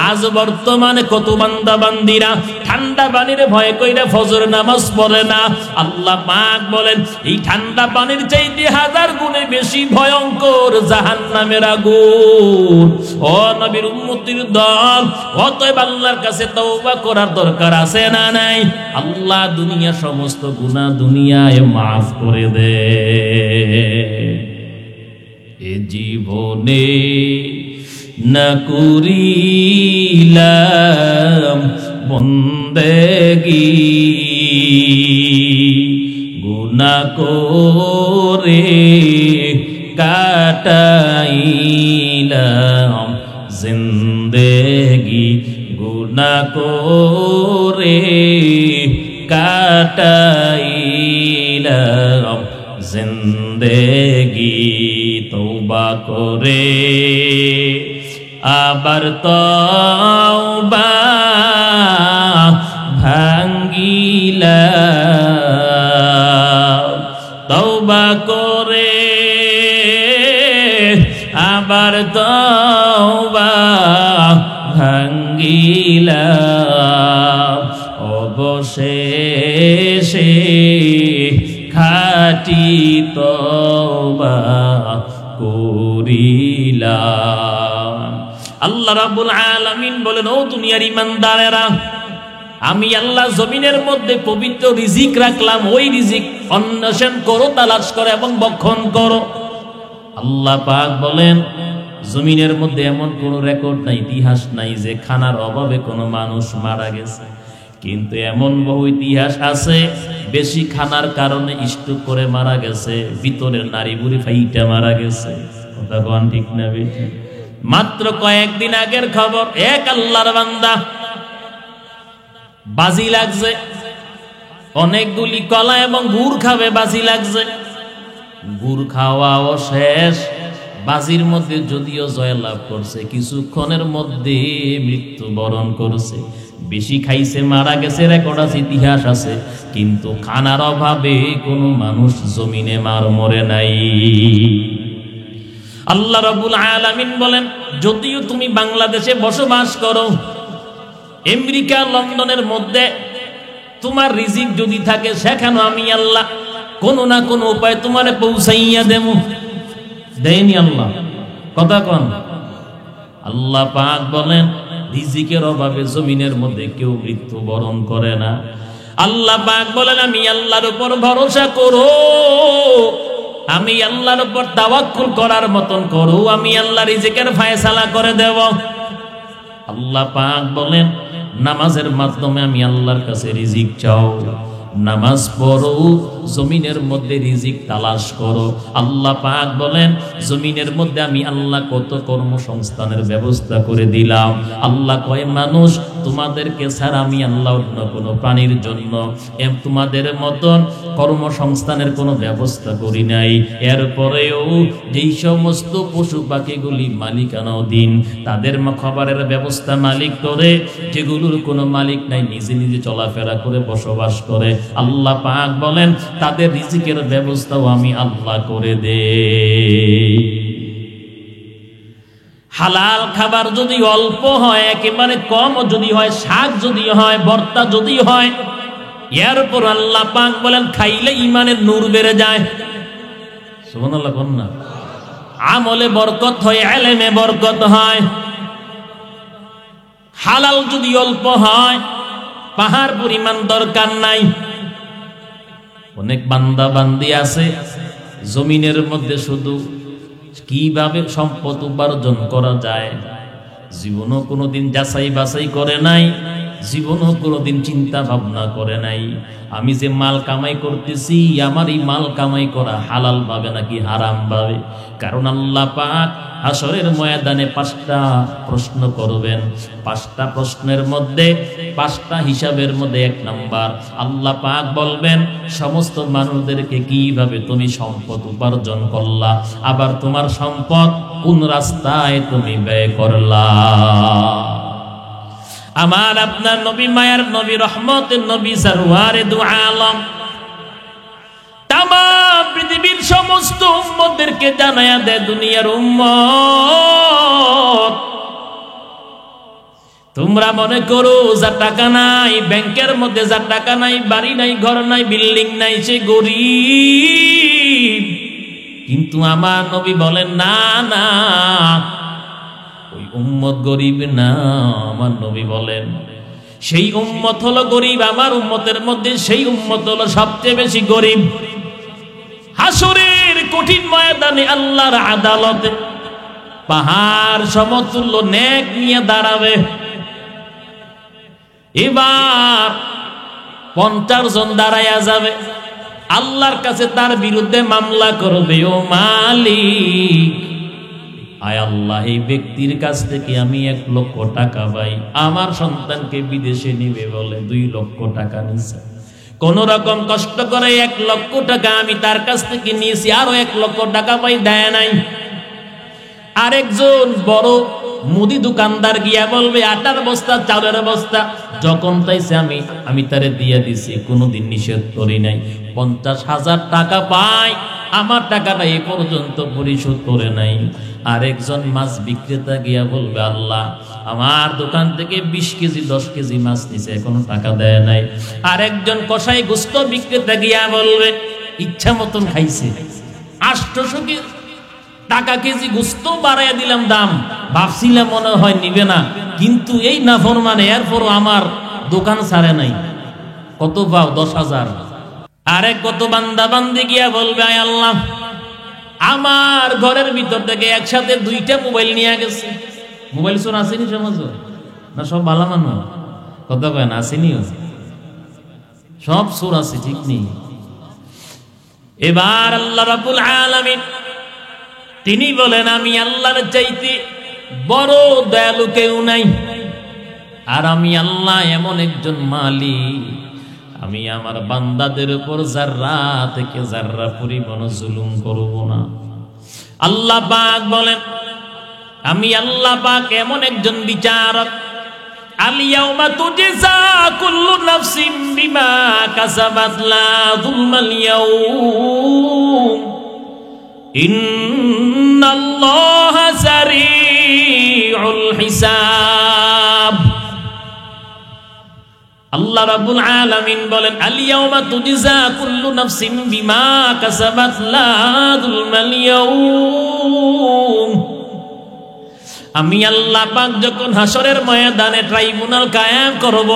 A: আজ বর্তমানে কত বান্দা বান্দিরা ঠান্ডা পানির ভয় কইরা ফজর নামাজ পড়ে না। আল্লাহ পাক বলেন এই ঠান্ডা পানির চাইতে 1000 গুণে বেশি ভয়ঙ্কর জাহান্নামের আগুন। ও নবীর উম্মতির দল, অতএব আল্লাহর কাছে তওবা করার দরকার আছে না নাই? আল্লাহ দুনিয়ার সমস্ত গুনাহ দুনিয়ায় মাফ করে দে। এ জীবনে না করিলাম বন্দেগী, গুনাহ করে কাটাইলাম জিন্দেগি, গুনাহ করে কাটাইলাম জিন্দেগি। তওবা করে আবার তওবা ভাঙ্গিলাম, তওবা করে আবার তওবা ভাঙ্গিলাম, অবশেষে খাঁটি তওবা করিলাম। আল্লাহ রাব্বুল আলামিন বলেন ও দুনিয়ার ঈমানদারেরা, আমি আল্লাহ জমিনের মধ্যে পবিত্র রিজিক রাখলাম, ওই রিজিক অন্বেষণ করো, তালাশ করো এবং ভক্ষণ করো। আল্লাহ পাক বলেন জমিনের মধ্যে এমন কোনো রেকর্ড নাই, ইতিহাস নাই যে খানার অভাবে কোনো মানুষ মারা গেছে, কিন্তু এমন বহু ইতিহাস আছে বেশি খানার কারণে স্ট্রোক করে মারা গেছে, ভিতরের নারী বুড়ি ফাইটা মারা গেছে। কথা কোন ঠিক না বেশি? মাত্র কয়েকদিন আগের খবর, এক আল্লাহর বান্দা বাজি লাগছে, অনেকগুলি কলা এবং গুড় খাবে, বাজি লাগছে। গুড় খাওয়াও শেষ, বাজির মধ্যে যদিও জয়লাভ করছে, কিছুক্ষণের মধ্যে মৃত্যুবরণ করছে। বেশি খাইছে, মারা গেছে, রেকর্ড আছে, ইতিহাস আছে, কিন্তু খানার অভাবে কোনো মানুষ জমিনে মরে নাই। আল্লাহ রাব্বুল আলামিন বলেন, যদিও তুমি বাংলাদেশে বসবাস করো, আমেরিকা লন্ডনের মধ্যে তোমার রিজিক যদি থাকে, সেখানে আমি আল্লাহ কোনো না কোনো উপায় তোমারে পৌঁছাইয়া দেব। দেয়নি আল্লাহ? কথা কন। আল্লাহ পাক বলেন, রিজিকের অভাবে জমিনের মধ্যে কেউ মৃত্যুবরণ করে না। আল্লাহ পাক বলেন, আমি আল্লাহর উপর ভরসা করো, আমি আল্লাহর উপর তাওয়াক্কুল করার মতন করো, আমি আল্লাহ রিজিকের ফয়সালা করে দেব। আল্লাহ পাক বলেন, নামাজের মাধ্যমে আমি আল্লাহর কাছে রিজিক চাও, নামাজ পড়ো, জমিনের মধ্যে রিজিক তালাশ করো। আল্লাহ পাক বলেন, জমিনের মধ্যে আমি আল্লাহ কত কর্মসংস্থানের ব্যবস্থা করে দিলাম। আল্লাহ কয়, মানুষ তোমাদেরকে ছাড়া আমি আল্লাহ অন্য কোনো প্রাণীর জন্য তোমাদের মতন কর্মসংস্থানের কোনো ব্যবস্থা করি নাই। এরপরেও যেই সমস্ত পশু পাখিগুলি মালিকানাধীন, তাদের খাবারের ব্যবস্থা মালিক করে, যেগুলোর কোনো মালিক নাই, নিজে নিজে চলাফেরা করে বসবাস করে, আল্লাহ পাক বলেন, তাদের রিজিকের ব্যবস্থাও আমি আল্লাহ করে দেই। হালাল খাবার যদি অল্প হয়, একেবারে কম যদি হয়, শাক যদি হয়, ভর্তা যদি হয়, এরপর আল্লাহ পাক বলেন, খাইলে ইমানের নূর বেড়ে যায়। সুবহানাল্লাহ বলেন না? আমলে বরকত হয়, ইলমে বরকত হয়। হালাল যদি অল্প হয়, পাহাড় পরিমাণ দরকার নাই। অনেক বান্দা বান্দি আছে জমিনের মধ্যে শুধু কিভাবে সম্পদ উপার্জন করা যায়, জীবনও কোনোদিন যাচাই বাছাই করে নাই, জীবনও কোনোদিন চিন্তা ভাবনা করে নাই, আমি যে মাল কামাই করতেছি, আমার এই মাল কামাই করা হালাল ভাবে নাকি হারাম ভাবে। কারণ আল্লাহ পাক হাসরের ময়দানে 5টা প্রশ্ন করবেন। 5টা প্রশ্নের মধ্যে 5টা হিসাবের মধ্যে 1 নাম্বার, আল্লাহ পাক বলবেন সমস্ত মানুষদেরকে, কিভাবে তুমি সম্পদ উপার্জন করলা, আবার তোমার সম্পদ কোন রাস্তায় তুমি ব্যয় করলা। আমার আপনার নবী, মায়ার নবী, রহমতের নবী, সরওয়ারে দু আলম, তামাম পৃথিবীর সমস্ত উম্মতদেরকে জানায়া দেয়, দুনিয়ার উম্মত, তোমরা মনে করো যার টাকা নাই, ব্যাংকের মধ্যে যার টাকা নাই, বাড়ি নাই, ঘর নাই, বিল্ডিং নাই, সে গরিব। কিন্তু আমার নবী বলেন, না না, ওই উম্মত গরিব না। আমার নবী বলেন, সেই উম্মত হলো গরিব, আমার উম্মতের মধ্যে সেই উম্মত হলো সবচেয়ে বেশি গরিব। হাসরের কঠিন ময়দানে আল্লাহর আদালতে পাহাড় সমতুল্য নেক নিয়ে দাঁড়াবে। এবার 50 জন দাঁড়াইয়া যাবে, আল্লাহর কাছে তার বিরুদ্ধে মামলা করবে, ও মালিক, আয় আল্লাহ, এই ব্যক্তির কাছ থেকে আমি 1 লক্ষ টাকা পাই, আমার সন্তানকে বিদেশে নিবে বলে 2 লক্ষ টাকা নিছে, কোন রকম কষ্ট করে 1 লক্ষ টাকা আমি তার কাছ থেকে নিয়েছি, আরো 1 লক্ষ টাকা পাই, দেয় নাই। আরেকজন বড় মুদি দোকানদার গিয়া বলবে, আটার বস্তা, চাউলের বস্তা যখন তাইছে আমি তারে দিয়ে দিছি, কোনোদিন নিষেধ করি নাই। 50,000 টাকা পাই, আমার টাকাটা এই পর্যন্ত পরিশোধ করে নাই। আরেকজন মাছ বিক্রেতা গিয়া বলবে, আল্লাহ, আমার দোকান থেকে 20 কেজি 10 কেজি মাছ নিছে, এখনো টাকা দেয় নাই। আরেকজন কষাই গোস্ত বিক্রেতা গিয়া বলবে, ইচ্ছা মতন খাইছে, 800 টাকা কেজি গোস্ত বাড়াইয়া দিলাম দাম, ভাবছিলাম মনে হয় নিবে না, কিন্তু এই নাফরমানে এরপরও আমার দোকান ছাড়ে নাই। কত পাও? 10,000। আরেক কত বান্দা বান্দি গিয়া বলবে, আয় আল্লাহ, আমার ঘরের ভিতর থেকে একসাথে 2টা মোবাইল নিয়ে গেছে। মোবাইল চোর আসেনি সমাজ না? সব ভালো মানুষ কথা কয় না, আসেনি? সব চোর আছে, ঠিক নেই। এবার আল্লাহ রাব্বুল আলামিন তিনি বলেন, আমি আল্লাহর চাইতে বড় দয়ালু কেউ নাই, আর আমি আল্লাহ এমন একজন মালিক, আমি আমার বান্দাদের উপর যাররা থেকে যাররা পরিমাণ জুলুম করব না। আল্লাহ পাক বলেন, আমি আল্লাহ পাক এমন একজন বিচারক, আল ইয়াউমা তুজজা কুল্লু নাফসিন বিমা কাসাবাত লা যুলমাল ইয়াউম ইন্নাল্লাহা সারিউল হিসাব। আল্লাহ রাব্বুল আলামিন বলেন, আল ইয়াউমা তুজজা কুল্লু নাফসিন বিমা কাসাবাত লা যুলমাল ইয়াউম। আমি আল্লাহ পাক যখন হাসরের ময়দানে ট্রাইব্যুনাল কায়েম করব,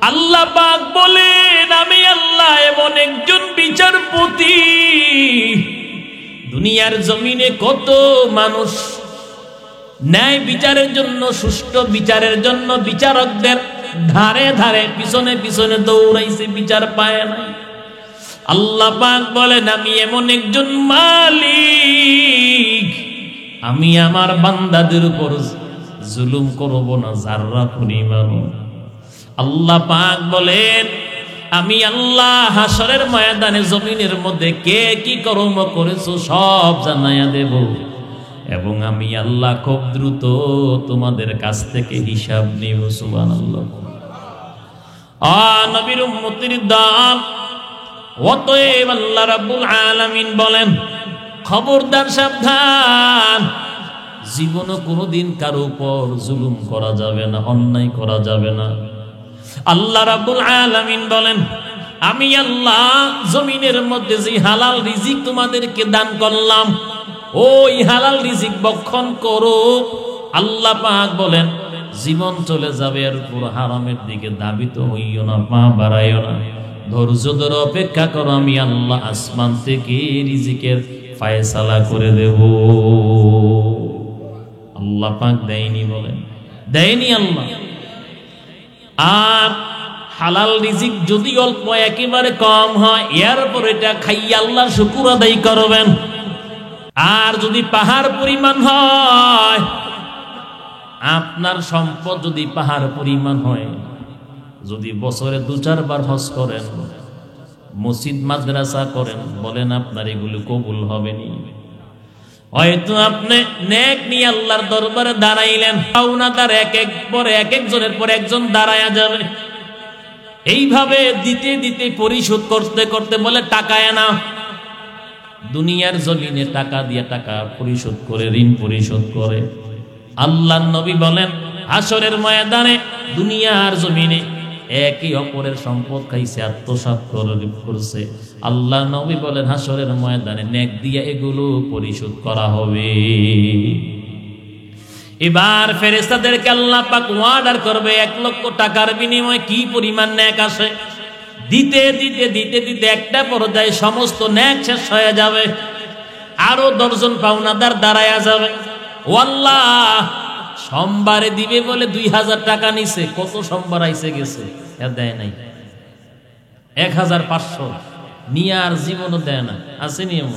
A: আল্লাহ পাক বলেন, আমি আল্লাহ এমন একজন বিচারপতি, দুনিয়ার জমিনে কত মানুষ ন্যায় বিচারের জন্য, সুষ্ঠু বিচারের জন্য বিচারকদের ধারে ধারে পিছনে পিছনে দৌড়াইছে, বিচার পায় না। আল্লাহ পাক বলেন, আমি এমন একজন মালিক, আমি আমার বান্দাদের উপর জুলুম করব না যাররা পরিমাণ। আল্লাহ পাক বলেন, আমি আল্লাহ হাসরের ময়দানে জমিনের মধ্যে কে কি কর্ম করেছো সব জানাইয়া দেব, এবং আমি আল্লাহ খুব দ্রুত তোমাদের কাছ থেকে হিসাব নিব। সুবহানাল্লাহ। নবীর উম্মতের দল, অতএব আল্লাহ রাব্বুল আলামিন বলেন, খবরদার, সাবধান, জীবনে কোনোদিন কারো উপর জুলুম করা যাবে না, অন্যায় করা যাবে না। আল্লাহ রাব্বুল আলামিন বলেন, আমি আল্লাহ জমিনের মধ্যে যে হালাল রিজিক তোমাদেরকে দান করলাম, ওই হালাল রিজিক ভক্ষণ করো। আল্লাহ পাক বলেন, জীবন চলে যাবে, এর উপর হারামের দিকে ধাবিত হইও না, পা বাড়াইও না, ধৈর্য ধরে অপেক্ষা করো, আমি আল্লাহ আসমান থেকে রিজিকের ফায়সালা করে দেব। আল্লাহ পাক দেয়নি, বলেন দেয়নি আল্লাহ। আর হালাল রিজিক যদি অল্প একেবারে কম হয়, এরপর এটা খাইয়া আল্লাহর শুকর আদায় করবেন। আর যদি পাহাড় পরিমাণ হয়, আপনার সম্পদ যদি পাহাড় পরিমাণ হয়, যদি বছরে 2-4 বার হজ করেন, মসজিদ মাদ্রাসা করেন, বলেন আপনার এগুলো কবুল হবে নি। হয়তো আপনি নেক নিয়ে আল্লাহর দরবারে দাঁড়াইলেন, পাওনাদার এক একজনের পর একজন দাঁড়ায়া যাবে। এইভাবে দিতে দিতে পরিশোধ করতে করতে বলে টাকায় না, দুনিয়ার জমিনে টাকা দিয়ে টাকা পরিশোধ করে, ঋণ পরিশোধ করে। আল্লাহর নবী বলেন, হাসরের ময়দানে দুনিয়ার জমিনে একে অপরের সম্পদ খাইছে, আত্মসাৎ করছে। আল্লাহ নবী বলেন, হাসরের ময়দানে নেক দিয়ে এগুলো পরিশোধ করা হবে। এবার ফেরেশতাদেরকে আল্লাহ পাক অর্ডার করবে, 1 লক্ষ টাকার বিনিময়ে কি পরিমাণ নেক আসে। দিতে দিতে দিতে দিতে একটা পর্যায়ে সমস্ত নেক শেষ হয়ে যাবে, আরো 10 জন পাওনাদার দাঁড়ায়া যাবে। ও আল্লাহ, সোমবারে দিবে বলে 2000 টাকা নিছে, কত সোমবার আইসে গেছে, এর দেয় নাই। 1500 নিয়ে আর জীবনও দেয় না, আছে নিয়ম,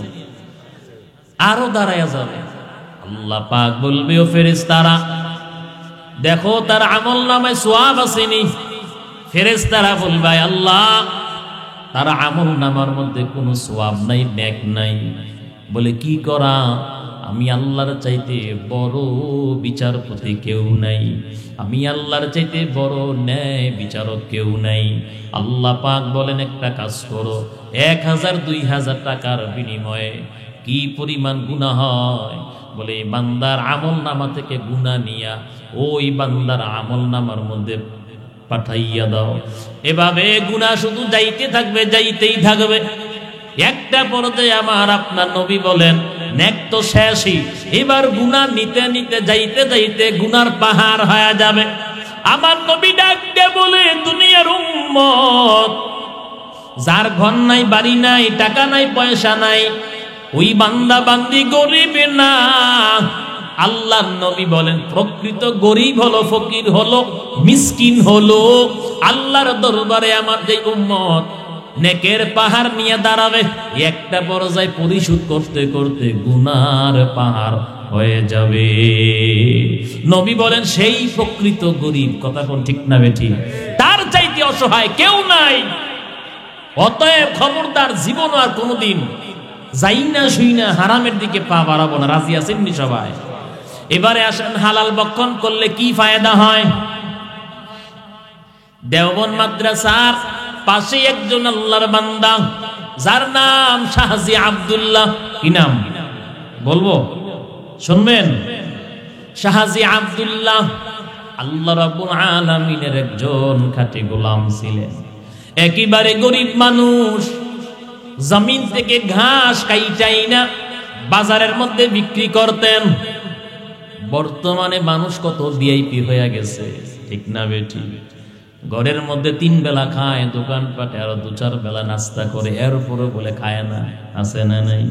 A: আরো দাঁড়ায়া যাবে। আল্লাহ পাক বলবে, ও ফেরেশতারা দেখো তার আমল নামায় সওয়াব আসেনি। ফেরেশতারা বলবে, আল্লাহ তার আমল নামার মধ্যে কোনো সওয়াব নাই, নেক নাই। বলে, কি করা? আমি আল্লাহর চাইতে বড় বিচারপতি কেউ নাই, আমি আল্লাহর চাইতে বড় ন্যায় বিচারক কেউ নাই। আল্লাহ পাক বলেন, একটা কাজ করো, 1000-2000 টাকার বিনিময়ে কি পরিমাণ গুনাহ হয়? বলে, বান্দার আমল নামা থেকে গুনাহ নিয়া ওই বান্দার আমল নামার মধ্যে পাঠাইয়া দাও। এভাবে গুনাহ শুধু যাইতে থাকবে, যাইতেই থাকবে। একটা পর্যায়ে আমার আপনার নবী বলেন, নেক তো শেষই, এবার গুনাহ নিতে নিতে যাইতে যাইতে গুনার পাহাড় হয়ে যাবে। আমার নবী ডাকতে বলে, দুনিয়ার উম্মত, যার ঘর নাই, বাড়ি নাই, টাকা নাই, পয়সা নাই, ওই বান্দা বান্দি গরিব না। আল্লাহর নবী বলেন, প্রকৃত গরিব হলো, ফকির হলো, মিসকিন হলো আল্লাহর দরবারে আমার যে উম্মত নেকের পাহাড় নিয়ে দাঁড়াবে, একটা পর্যায়ে পরিশোধ করতে করতে গুনার পাহাড় হয়ে যাবে। নবী বলেন, সেই প্রকৃত গরিব, কথা কোন ঠিক না বেঠিক, তার চাইতে অসহায় কেউ নাই। অতএব খবরদার, জীবন আর কোনোদিন যাই না শুই না হারামের দিকে পা বাড়াবো না। রাজি আছেননি সবাই? এবারে আসেন, হালাল বক্ষণ করলে কি ফায়দা হয়? দেওবন্দ মাদ্রাসার পাশে একজন আল্লাহর বান্দা, যার নাম শাহজি আব্দুল্লাহ। কি নাম বলবো? শুনবেন? শাহজি আব্দুল্লাহ আল্লাহ রাব্বুল আলামিনের একজন খাঁটি গোলাম ছিলেন। একেবারে গরিব মানুষ, জমিন থেকে ঘাস কাইটাই না বাজারের মধ্যে বিক্রি করতেন। বর্তমানে মানুষ কত ভিআইপি হয়ে গেছে, ঠিক না বেটি? ঘরের মধ্যে 3 বেলা খায়, দোকানপাটে আরো 2-4 বেলা নাস্তা করে, এরপরে বলে খায় না। আছে না নাই?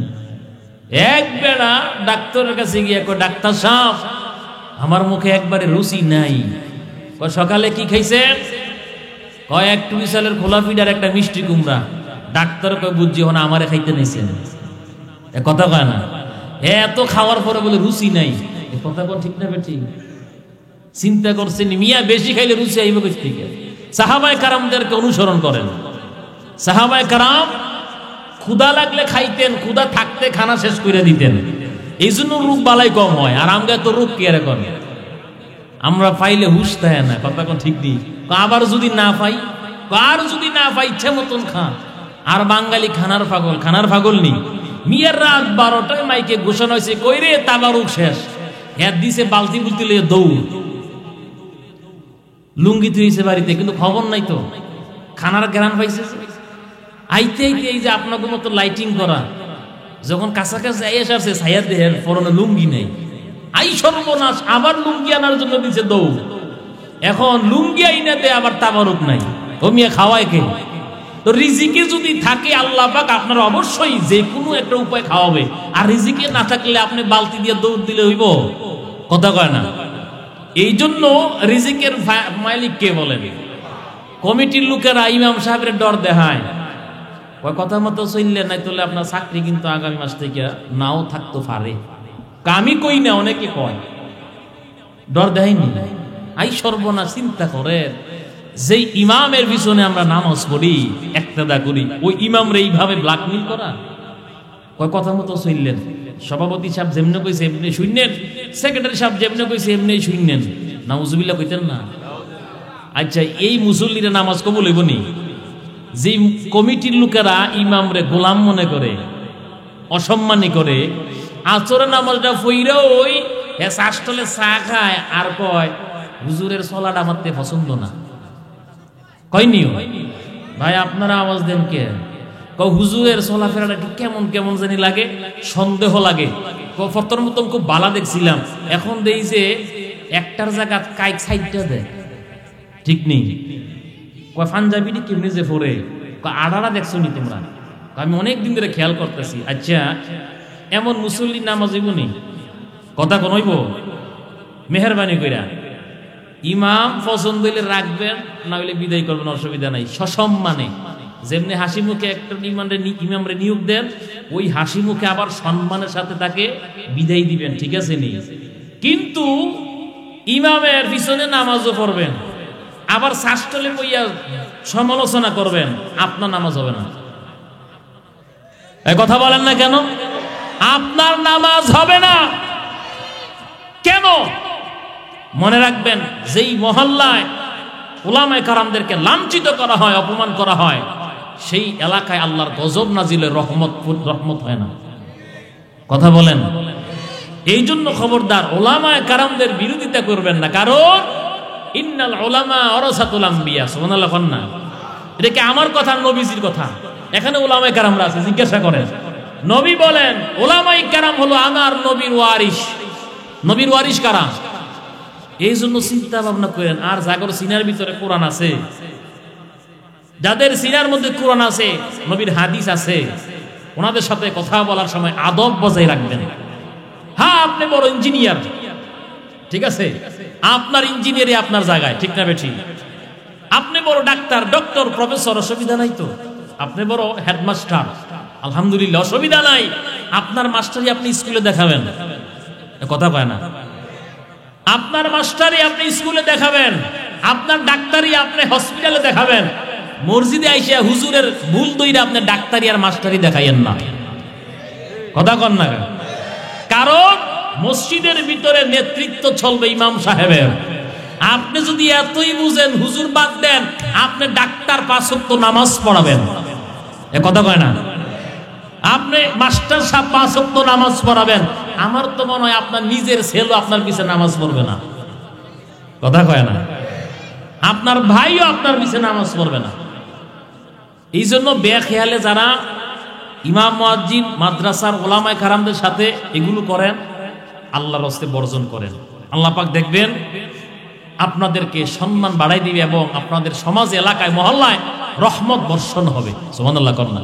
A: এক বেলা ডাক্তারের কাছে গিয়ে কয়, ডাক্তার সাহেব আমার মুখে একবারে রুচি নাই। কয় সকালে কি খাইছেন? কয় 1 টুপি চালের খোলা পিঠার একটা মিষ্টি কুমড়া। ডাক্তার কয় বুঝছি হন আমারে খাইতে নিছেন। এ কথা কয় না? এত খাওয়ার পরে বলে রুচি নাই। এ কথা কোন ঠিক না বেটি? চিন্তা করছেন মিয়া, বেশি খাইলে রুচি আইব কই থেকে? সাহাবায়ে কারামদেরকে অনুসরণ করেন। সাহাবায়ে কারাম ক্ষুধা লাগলে খাইতেন, ক্ষুধা থাকতে খানা শেষ করে দিতেন। এই জন্য রোগ বালাই কম হয়। আর আমরা তো রোগ কি এরকম, আমরা পাইলে হুশ থাকে না। কথা কোন ঠিক নেই? আবার যদি না পাই, আর যদি না পাই ইচ্ছা মতন খা। আর বাঙালি খানার পাগল, খানার পাগল নেই। মিয়ার রাত 12টায় মাইকে ঘোষণা হয়েছে, কইরে তাবারুক শেষ। হ্যাঁ দিছে বালতি বুলতি লিয়ে দৌড়, লুঙ্গি তুইছে বাড়িতে, কিন্তু খবর নাই তো খানার গ্রান পাইছে। আইতে আইতে এই যে আপনাকে মতো লাইটিং করা, যখন কাছাকাছি এসে ছায়া দেহের পরনে লুঙ্গি নেই, আই সর্বনাশ, আবার লুঙ্গি আনার জন্য দিছে দৌড়। এখন লুঙ্গি আইনা দে, আবার তাবারুক নাই। ও মিয়া খাওয়ায় কে? তো রিজিকে যদি থাকে আল্লাহ পাক আপনার অবশ্যই যে কোনো একটা উপায় খাওয়াবে। আর রিজিকে না থাকলে আপনি বালতি দিয়ে দৌড় দিলে হইব? কথা কয় না? এই জন্য রিজিকের মালিক কে বলেন? কমিটির লোকেরা ইমাম সাহেবের ডর দেখায়, ওই কথা মতো চললে নাই তোলে আপনার চাকরি কিন্তু আগামী মাস থেকে নাও থাকতে পারে। আমি কই না, অনেকে কয়, ডর দেখাইনি। আই সর্বনা, চিন্তা করে যেই ইমামের পিছনে আমরা নামাজ পড়ি, একতাদা করি, ওই ইমামরে এইভাবে ব্ল্যাকমেল করা। ওই কথা মতো চললেন। সভাপতি সাহেব যেমনি কইছে এমনি শুনলেন, সেক্রেটারি সাহেব যেমনি কইছে এমনি শুনলেন। নাউজুবিল্লাহ কইতেন না? আচ্ছা, এই মুসল্লিরা নামাজ কবুল হইব নি? যে কমিটির লোকেরা ইমামরে গোলাম মনে করে, অসম্মানী করে, আচরে নামাজটা ফইরা ওই শাসটলে চা খায় আর কয় হুজুরের চলাটা আমার পছন্দ না। কয়নিও ভাই আপনারা আওয়াজ দেন কে? হুজুরের চলাফেরাটা একটু কেমন কেমন জানি লাগে, সন্দেহ লাগে। প্রথম প্রথম খুব বালা দেখছিলাম, এখন দেই যে একটার জায়গা কাইক সাইডটা দেয়, ঠিক নেই। পাঞ্জাবিটি কেমনি যে পরে আড়াড়া দেখছো নি তোমরা? আমি অনেকদিন ধরে খেয়াল করতেছি। আচ্ছা, এমন মুসল্লি নামাজ হইব নি? কথা কোন হইব? মেহরবানি কইরা ইমাম পছন্দ হইলে রাখবেন, না হইলে বিদায় করবেন, অসুবিধা নাই। সসম্মানে যেমনি হাসি মুখে একটা ইমামরে নিয়োগ দেন, ওই হাসি মুখে আবার সম্মানের সাথে তাকে বিদায় দিবেন, ঠিক আছে নি? কিন্তু ইমামের পিছনে নামাজও পড়বেন, আবার শাসটলে বইয়া সমালোচনা করবেন, আপনার নামাজ হবে না। এই কথা বলেন না কেন? আপনার নামাজ হবে না কেন? মনে রাখবেন, যেই মহল্লায় উলামায়ে কারামদেরকে লাঞ্ছিত করা হয়, অপমান করা হয়, সেই এলাকায় আল্লাহর গজব নাজিলের রহমত হয় না। কথা বলেন? এই জন্য খবরদার, উলামায়ে কারামদের বিরোধিতা করবেন না, কারণ ইন্নাল উলামা ওয়ারাসাতুল আম্বিয়া। সুবহানাল্লাহ না? এটা কি আমার কথা, নবীজির কথা? এখানে উলামায়ে কারামরা আছে, জিজ্ঞাসা করেন। নবী বলেন উলামায়ে কারাম হলো আমার নবীর ওয়ারিস। নবীর ওয়ারিস কারা? এই জন্য চিন্তা ভাবনা করেন। আর জাগর সিনার ভিতরে কোরআন আছে, যাদের সিনার মধ্যে কোরআন আছে, নবীর হাদিস আছে, ওনাদের সাথে কথা বলার সময় আদব বজায় রাখবেন। হ্যাঁ, আপনি বড় ইঞ্জিনিয়ার, ঠিক আছে, আপনার ইঞ্জিনিয়ারই আপনার জায়গায়, ঠিক না বেঠি? আপনি বড় ডাক্তার, ডক্টর, প্রফেসর, অসুবিধা নাই তো। আপনি বড় হেডমাস্টার, আলহামদুলিল্লাহ, অসুবিধা নাই। আপনার মাস্টারই আপনি স্কুলে দেখাবেন, কথা পায় না? আপনার মাস্টারই আপনি স্কুলে দেখাবেন। আপনার ডাক্তারি আপনি হসপিটালে দেখাবেন, মসজিদে আইসা হুজুরের ভুল দইরা আপনি ডাক্তারি আর মাস্টারি দেখাইয়েন না। কথা কন না, কারণ মসজিদের ভিতরে নেতৃত্ব চলবে ইমাম সাহেবের। আপনি যদি এতই বুঝেন হুজুর বাদ দেন, আপনি ডাক্তার 5 ওয়াক্ত নামাজ পড়াবেন, এ কথা কয় না। আপনি মাস্টার সাহেব 5 ওয়াক্ত নামাজ পড়াবেন, আমার তো মনে হয় আপনার নিজের ছেলে আপনার পিছে নামাজ পড়বে না। কথা কয় না। আপনার ভাইও আপনার পিছে নামাজ পড়বে না। এই জন্য বেখেয়ালে যারা ইমাম মুয়াজ্জিন মাদ্রাসার ওলামায়ে কেরামদের সাথে এগুলো করেন, আল্লাহর রাস্তে বর্জন করেন, আল্লাহ পাক দেখবেন আপনাদেরকে সম্মান বাড়াই দিবে এবং আপনাদের সমাজ এলাকায় মহল্লায় রহমত বর্ষণ হবে। সুবহানাল্লাহ কন্যা।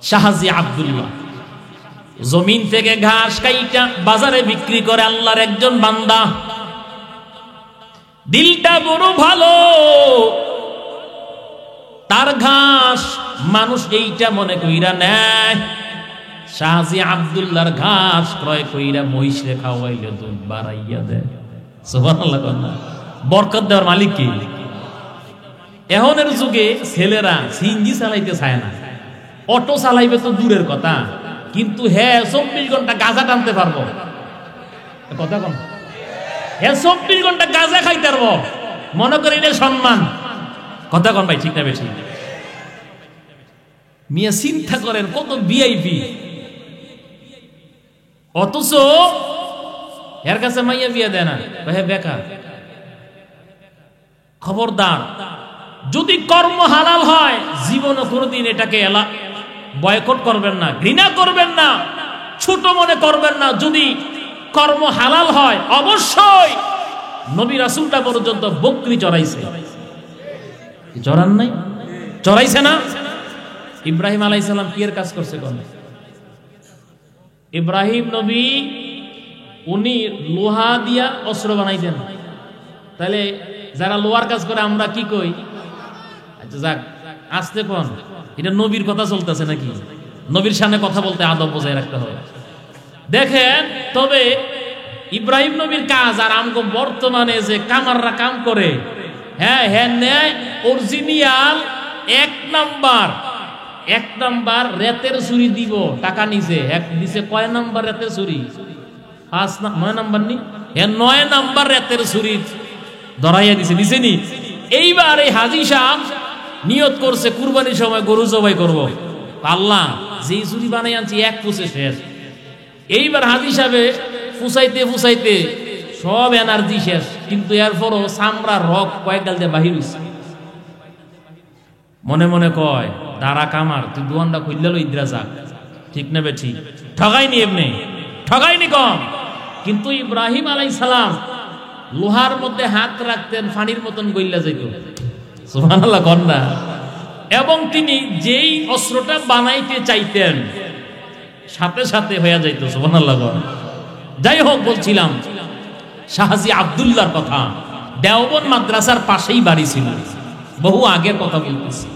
A: শাহজি আব্দুল্লাহ জমিন থেকে ঘাস কাইটা বাজারে বিক্রি করে আল্লাহর একজন বান্দা। দিলটা বড় ভালো, তার ঘাস মানুষ এইটা মনে কইরা নেয়। শাহজি আব্দুল্লাহর ঘাস ক্রয় কইরা মহিষে খাওয়াইলে দুধ বাড়াইয়া দেয়। সুবহানাল্লাহ কন্যা। বরকত দেওয়ার মালিক কি? এখনের যুগে ছেলেরা সিএনজি চালাইতে চায় না, অটো চালাইবে তো দূরের কথা, কিন্তু হ্যাঁ 24 ঘন্টা গাঁজা টানতে পারবো। কথা কম, হ্যাঁ 24 ঘন্টা গাঁজা খাইতে পারবো, মনে করি এটা সম্মান। কথা কন ভাই, ঠিক না বেশি? মিয়া চিন্তা করেন কত ভিআইপি, অথচ এর কাছে মাইয়া বিয়ে দেয় না, ভাই বেকার। খবরদার, যদি কর্ম হালাল হয় জীবনে কোনোদিন এটাকে বয়কট করবেন না, ঘৃণা করবেন না, ছোট মনে করবেন না। যদি কর্ম হালাল হয় অবশ্যই নবী রাসূলটা পর্যন্ত বকরি চড়াইছে, চড়ান নাই? চড়াইছে না? ইব্রাহিম আলাইহিস সালাম কি এর কাজ করছে কোন? ইব্রাহিম নবী উনি লোহা দিয়া অস্ত্র বানাইতেন। তাহলে যারা লোহার কাজ করে আমরা কি কই? আচ্ছা যাক, আসতে কোন, এটা নবীর কথা চলতেছে নাকি? নবীর সামনে কথা বলতে আদব বজায় রাখতে হবে। দেখেন, তবে ইব্রাহিম নবীর কাজ আর আমগো বর্তমানে যে কামাররা কাম করে, হ্যাঁ হ্যাঁ নেয় অরিজিনাল এক নাম্বার রেতের ছুরি দিব টাকা নিছে। এক দিছে কয় নাম্বার রেতের ছুরি? 9 নাম্বার নি, হ্যাঁ 9 নাম্বার রেতের ছুরি ধরাইয়া দিছে নি। এইবার এই হাজী সাহেব নিয়ত করছে কুরবানির সময় গরু জবাই করব। আল্লাহ যেই ছুরি বানাই আনছি এক পুষে শেষ। এইবার হাজী সাহেবে ফুসাইতে সব এনার্জি শেষ, কিন্তু এরপরও চামড়া রক কয়েক গাল দিয়ে বাহির হইছে। মনে মনে কয় দাঁড়া কামার, তুই দোয়ানটা খুললে ইদ্রা যাক। ঠিক না বেঠি? ঠগাইনি, এমনি ঠগাইনি কম। কিন্তু ইব্রাহিম আলাইহিস সালাম লোহার মধ্যে হাত রাখতেন, ফানির মতন গইলা যাইত। সুবহানাল্লাহ কন্যা। এবং তিনি যেই অস্ত্রটা বানাইতে চাইতেন সাথে সাথে হয়ে যাইত। সুবহানাল্লাহ। যাই হোক, বলছিলাম শাহজি আব্দুল্লাহর কথা। দেওবন্দ মাদ্রাসার পাশেই বাড়ি ছিল, বহু আগের কথা বলতেছি।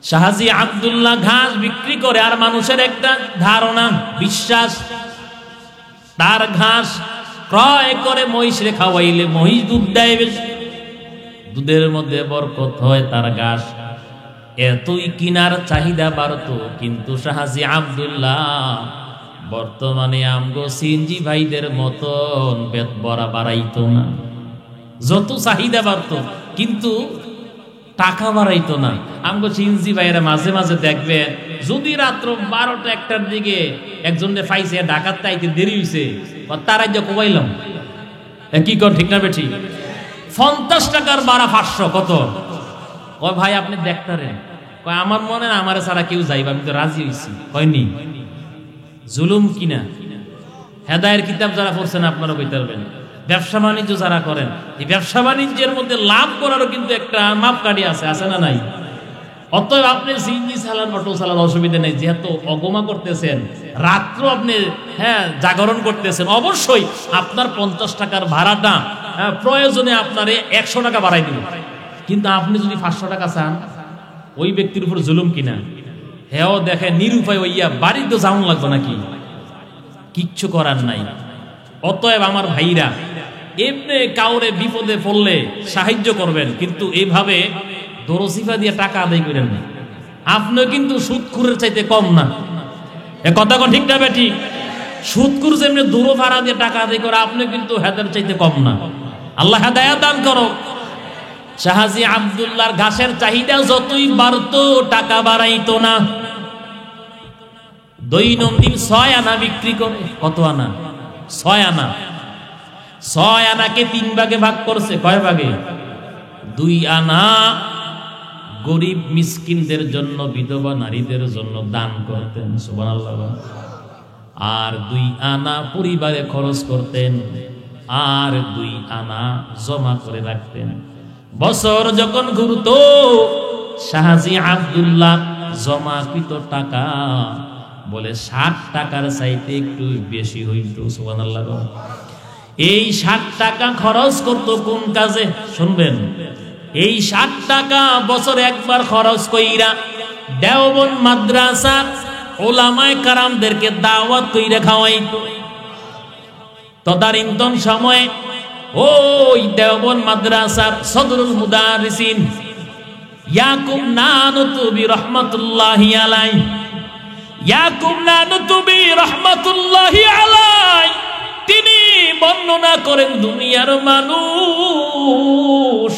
A: শাহজি আব্দুল্লাহ ঘাস বিক্রি করে, আর মানুষের একটা ধারণা বিশ্বাস, তার ঘাস ক্রয় করে মহিষে খাওয়াইলে মহিষ দুধ দেয় বেশি, দুধের মধ্যে বরকত হয়। তার ঘাস এতই কিনার চাহিদা বাড়ত, কিন্তু শাহজি আব্দুল্লাহ বর্তমানে আমগো সিএনজি ভাইদের মতন পেট ভরা বাড়াইতো না। যত চাহিদা বাড়ত কিন্তু টাকা বাড়াইতো না। আমগো সিএনজি ভাইয়েরা মাঝে মাঝে দেখবেন, যদি রাত্র 12টা-1টার দিকে একজনে পাইছে ডাকাত তাইতে দেরি হইছে, তার আজ কোবাইলাম কি কর, ঠিক না বেঠি? 50 টাকার ভাড়া 500 কত? কয় ভাই আপনি দেখতারেন, কয় আমার মনে না আমার ছাড়া কেউ যাইবা, আমি তো রাজি হইছি। হয়নি? জুলুম কিনা? হেদায়ের কিতাব যারা পড়ছেন আপনারা কইতে পারবেন। ব্যবসা বাণিজ্য যারা করেন, এই ব্যবসা বাণিজ্যের মধ্যে লাভ করারও কিন্তু একটা মাপকাঠি আছে না নাই? অতএব আপনি সিএনজি চালান, অটো চালান, অসুবিধা নেই। যেহেতু অগমা করতেছেন, রাত্র আপনি জাগরণ করতেছেন, অবশ্যই আপনার 50 টাকার ভাড়াটা প্রয়োজনে আপনার 100 টাকা বাড়াই দিল। কিন্তু আপনি যদি 500 টাকা চান, ওই ব্যক্তির উপর জুলুম কিনা? হেও দেখে নিরুপায় হইয়া বাড়ি তো যাওয়া লাগবে নাকি? কিচ্ছু করার নাই। অতএব আমার ভাইরা, এমনি কাউরে বিপদে পড়লে সাহায্য করবেন, কিন্তু এইভাবে দরজিফা দিয়ে টাকা আদায় করেন না। আপনিও কিন্তু সুদখুরের চাইতে কম না। এ কথা কোন ঠিক না বেটি? সুদখুর যেমনি দূর ভাড়া দিয়ে টাকা আদায় করে, আপনি কিন্তু হেদার চাইতে কম না। আল্লাহ হেদায়েত দান করো। শাহাজি আব্দুল্লাহর ঘাসের চাহিদা যতই বাড়তো টাকা বাড়াইতো না। দৈনন্দিন 6 আনা বিক্রি করে। কত আনা? 6 আনা। 6 আনাকে 3 ভাগে ভাগ করছে। কয় ভাগে? 2 আনা গরিব মিসকিনদের জন্য, বিধবা নারীদের জন্য দান করতেন, সুবহানাল্লাহ। আর 2 আনা পরিবারে খরচ করতেন, আর 2 আনা জমা করে রাখতেন। বছর যখন ঘুরতো, শাহাজি আব্দুল্লাহ জমাকৃত টাকা বলে 60 টাকার চাইতে একটু বেশি হইত, সুবহানাল্লাহ। এই 60 টাকা খরচ করত কোন কাজে শুনবেন? এই 60 টাকা বছরে একবার খরচ কইরা দেওবন্দ মাদ্রাসা ওলামায়ে কারামদেরকে দাওয়াত কইরা খাওয়াইতো। তদানীন্তন সময়ে ওই দেওবন্দ মাদ্রাসার সদরুল মুদারিসিন ইয়াকুব নানুতুবি রাহমাতুল্লাহি আলাইহি, ইয়াকুব নানুতুবি রাহমাতুল্লাহি আলাইহি তিনি বর্ণনা করেন, দুনিয়ার মানুষ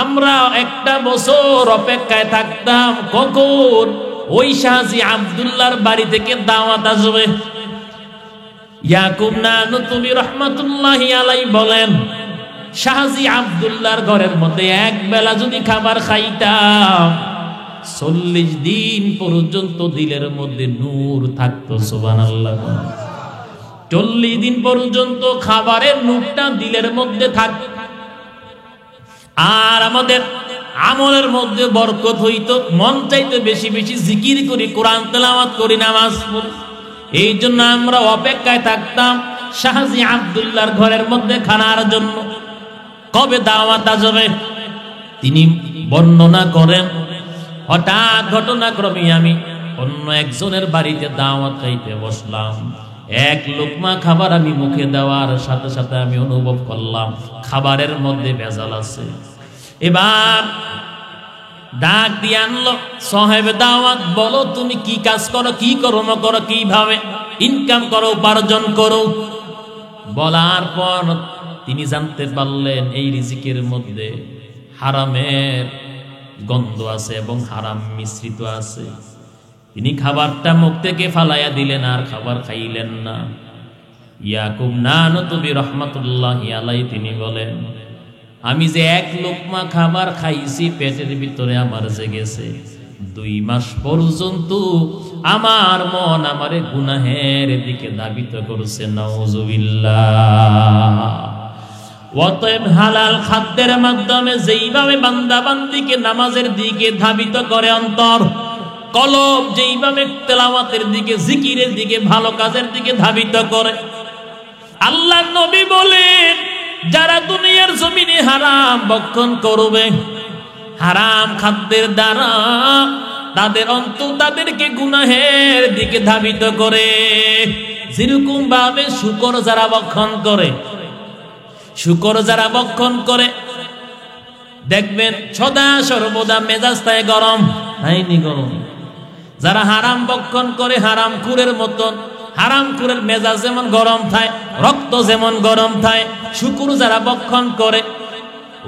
A: আমরা একটা বছর অপেক্ষায় থাকতাম কখন ওই শাহাজি আব্দুল্লাহর বাড়ি থেকে দাওয়াত আসবে। ইয়াকুব নানুতুবি রাহমাতুল্লাহি আলাইহি বলেন, শাহাজি আব্দুল্লাহর ঘরের মধ্যে এক বেলা যদি খাবার খাইতাম 40 দিন পর্যন্ত দিলের মধ্যে নূর থাকতো, সুবহানাল্লাহ। 40 দিন পর্যন্ত খাবারের নূরটা দিলের মধ্যে থাকতো, আর আমাদের আমলের মধ্যে বরকত হইতো। মন চাইতে বেশি বেশি জিকির করি, কোরআন তেলাওয়াত করি, নামাজ পড়ি। এই জন্য আমরা অপেক্ষায় থাকতাম শাহাজি আব্দুল্লাহর ঘরের মধ্যে খানার জন্য, কবে দাওয়াত আসবে। তিনি বর্ণনা করেন, হঠাৎ ঘটনাক্রমে আমি অন্য একজনের বাড়িতে দাওয়াত খাইতে বসলাম। এক লোকমা খাবার আমি মুখে দেওয়ার সাথে সাথে আমি অনুভব করলাম খাবারের মধ্যে ভেজাল আছে। এবার ডাক দিয়ে আনলো, সাহেব দাওয়াত, বলো তুমি কি কাজ করো, কি কর্ম করো, কিভাবে ইনকাম করো, উপার্জন করো। বলার পর তিনি জানতে পারলেন এই রিজিকের মধ্যে হারামের গন্ধ আছে এবং হারাম মিশ্রিত আছে। তিনি খাবারটা মুখ থেকে ফালাইয়া দিলেন, আর খাবার খাইলেন না। ইয়াকুব নানুতুবি রাহমাতুল্লাহি আলাইহি তিনি বলেন, আমি যে এক লোকমা খাবার খাইছি পেটের ভিতরে আমার জেগেছে 2 মাস পর্যন্ত আমার মন আমারে গুনাহের দিকে ধাবিত করছে, নাউজুবিল্লাহ। অতএব হালাল খাদ্যের মাধ্যমে যেইভাবে বান্দা বান্দিকে নামাজের দিকে ধাবিত করে অন্তর, কলব যেইভাবে তেলাওয়াতের দিকে, জিকিরের দিকে, ভালো কাজের দিকে ধাবিত করে, আল্লাহর নবী বলেন যারা দুনিয়ার জমিনে হারাম ভক্ষণ করবে, হারাম খাদ্যের দ্বারা তাদের অন্তর তাদেরকে গুনাহের দিকে ধাবিত করে। যেরকম ভাবে শুকর যারা ভক্ষণ করে, শুকর যারা ভক্ষণ করে দেখবেন সদা সর্বদা মেজাজটায় গরম, হয়নি গরম। যারা হারাম ভক্ষণ করে হারাম খুরের মতন, হারাম খুরের মেজাজ যেমন গরম থাকে, রক্ত যেমন গরম থাকে। শুকুর যারা ভক্ষণ করে,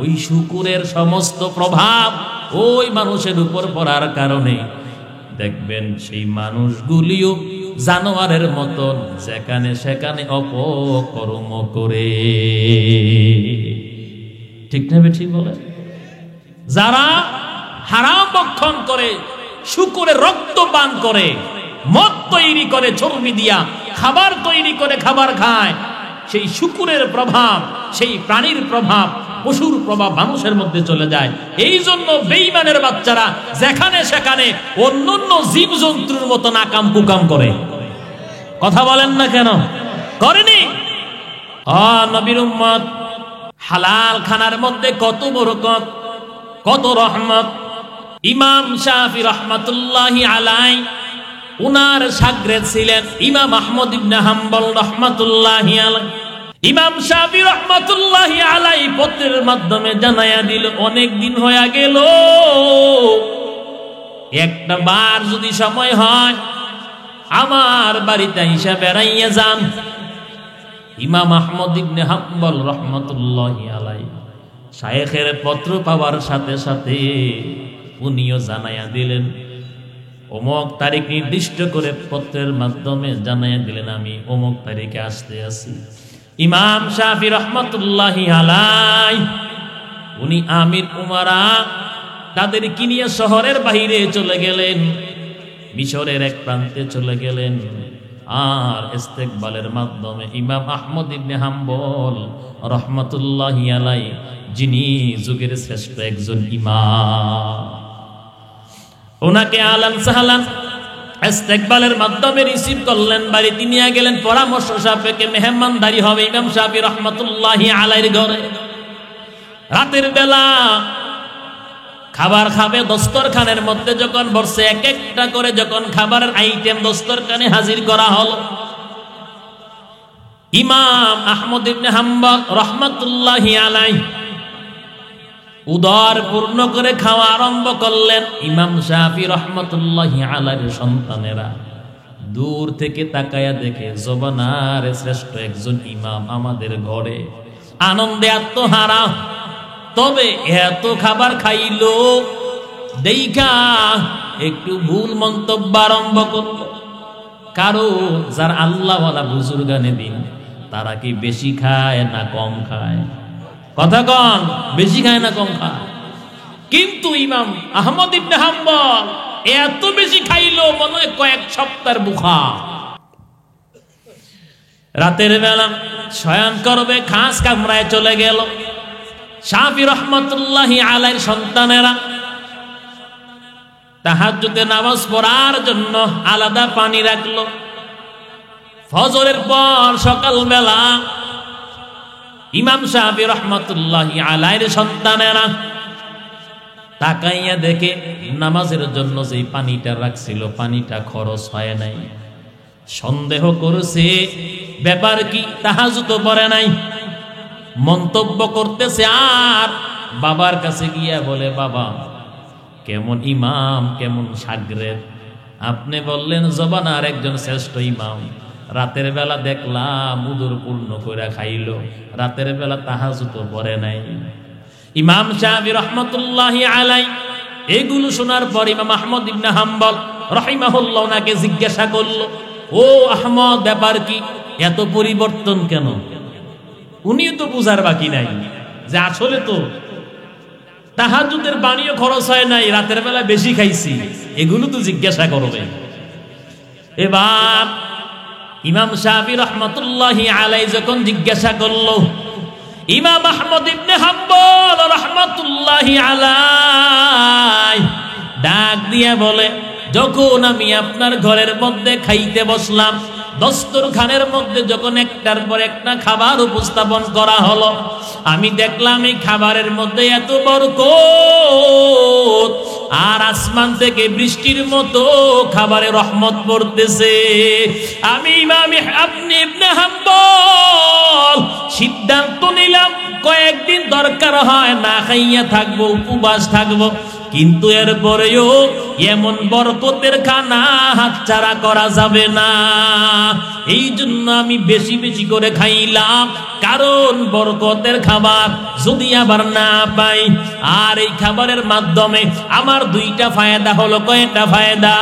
A: ওই শুকুরের সমস্ত প্রভাব ওই মানুষের উপর পড়ার কারণে দেখবেন সেই মানুষগুলিও জানোয়ারের মতন যেখানে সেখানে অপকর্ম করে। ঠিক না ঠিক বলে? যারা হারাম ভক্ষণ করে, শুকুরের রক্ত পান করে, মদ তৈরি করে চর্বি দিয়া, খাবার তৈরি করে খাবার খায়, সেই শুকুরের প্রভাব, সেই প্রাণীর প্রভাব, পশুর প্রভাব মানুষের মধ্যে চলে যায়। এই জন্য বেঈমানের বাচ্চারা যেখানে সেখানে অন্যান্য জীবজন্তুর মতো নাকাম কুকাম করে। কথা বলেন না কেন? করেনি? নবীর উম্মত, হালাল খানার মধ্যে কত বরকত, কত রহমত। ইমাম শাফি রহমাতুল্লাহি আলাইহি, উনার শাগরেদ ছিলেন ইমাম আহমদ ইবনে হাম্বল রহমাতুল্লাহি আলাইহি। ইমাম শাফি রহমাতুল্লাহি আলাইহি পত্রের মাধ্যমে জানায়া দিল, অনেক দিন হয়ে গেল, একটা বার যদি সময় হয় আমার বাড়িতে এসে বেড়াইয়া যান। ইমাম আহমদ ইবনে হাম্বল রহমাতুল্লাহি আলাইহি শায়েখের পত্র পাওয়ার সাথে সাথে উনিও জানায়া দিলেন, অমুক তারিখ নির্দিষ্ট করে পত্রের মাধ্যমে জানায়া দিলেন, আমি অমুক তারিখে আসতে আছি। ইমাম শাফি রহমাতুল্লাহি আলাইহি উনি আমির উমারা তাদের কিনিয়া শহরের বাইরে চলে গেলেন, মিশরের এক প্রান্তে চলে গেলেন। আর ইস্তেকবালের মাধ্যমে ইমাম আহমদ ইবনে হাম্বল রহমাতুল্লাহি আলাইহি, যিনি যুগের শ্রেষ্ঠ একজন ইমাম, ওনাকে আলান সাহালান ইস্তেকবালের মাধ্যমে রিসিভ করলেন, বাড়িতে নিয়ে গেলেন। পরামর্শ সাপেক্ষে মেহমানদারি হবে ইমাম শাফি রহমাতুল্লাহি আলাইহির ঘরে। রাতের বেলা খাবার খাবে, দস্তরখানের মধ্যে যখন বসে এক একটা করে যখন খাবারের আইটেম দস্তরখানে হাজির করা হলো, ইমাম আহমদ ইবনে হাম্বল রহমাতুল্লাহি আলাইহি উদর পূর্ণ করে খাওয়া আরম্ভ করলেন। ইমাম শাফি রহমাতুল্লাহি আলাইহির সন্তানেরা দূর থেকে তাকায়া দেখে, জবানার শ্রেষ্ঠ একজন ইমাম আমাদের ঘরে, আনন্দে আত্মহারা। তবে এত খাবার খাইলো দেইখা একটু ভুল মন্তব্য আরম্ভ করল। কারো যার আল্লাহওয়ালা বুজুর্গানে দিন, তারা কি বেশি খায় না কম খায়? কথা কন, বেশি খায় না কম খায়? কিন্তু ইমাম আহমদ ইবনে হাম্বল এত বেশি খাইলো মনে হয় কয়েক সপ্তাহের বুখা। রাতের বেলা শয়ন করবে, খাস কামরায় চলে গেল। শাফি রহমাতুল্লাহি আলাইহির সন্তানেরা তাহাজ্জুদে নামাজ পড়ার জন্য আলাদা পানি রাখলো। ফজরের পর সকালবেলা ইমাম শাফি রহমাতুল্লাহি আলাইহির সন্তানেরা তাকাইয়া দেখে নামাজের জন্য যে পানিটা রাখছিল, পানিটা খরচ হয় নাই। সন্দেহ করছে ব্যাপার কি, তাহাজ্জুদ পড়ে নাই, মন্তব্য করতেছে। আর বাবার কাছে গিয়া বলে, বাবা কেমন ইমাম, কেমন শাগরেদ, আপনি বললেন জবানার একজন শ্রেষ্ঠ ইমাম, রাতের বেলা দেখলাম উদর পূর্ণ করে খাইলো, রাতের বেলা তাহাজ্জুদ পড়ে নাই। ইমাম শাফি রহমাতুল্লাহি আলাইহি এগুলো শোনার পর ইমাম আহমদ ইবনে হাম্বল রাহিমাহুল্লাহ ওনাকে জিজ্ঞাসা করলো, ও আহমদ ব্যাপার কি, এত পরিবর্তন কেন? উনিও তো বুঝার বাকি নাই যে আসলে তো তাহাজ্জুদের বাণীও খরচ হয় নাই, রাতের বেলা বেশি খাইছি, এগুলো তো জিজ্ঞাসা করবে। এবার ইমাম শাফি রহমাতুল্লাহি আলাইহি যখন জিজ্ঞাসা করলো, ইমাম আহমদ ইবনে হাম্বল রাহমাতুল্লাহি আলাইহি ডাক দিয়া বলে, যখন আমি আপনার ঘরের মধ্যে খাইতে বসলাম, দস্তরখানের মধ্যে যখন একটার পর একটা খাবার উপস্থাপন করা হলো, আমি দেখলাম এই খাবারের মধ্যে এত বরকত, আর আসমান থেকে বৃষ্টির মতো খাবারে রহমত পড়তেছে। আমি ইমাম আপনি ইবনে হাম্বল সিদ্ধান্ত নিলাম, কয়েকদিন দরকার হয় না খাইয়া থাকবো, উপবাস থাকবো, কিন্তু এরপরেও এমন বরকতের খানা হাতছাড়া করা যাবে না। এই জন্য আমি বেশি বেশি করে খাইলাম, কারণ বরকতের খাবার যদি আবার না পাই, আর এই খাবারের মাধ্যমে আমার দুইটা ফায়দা হলো। কয়টা ফায়দা?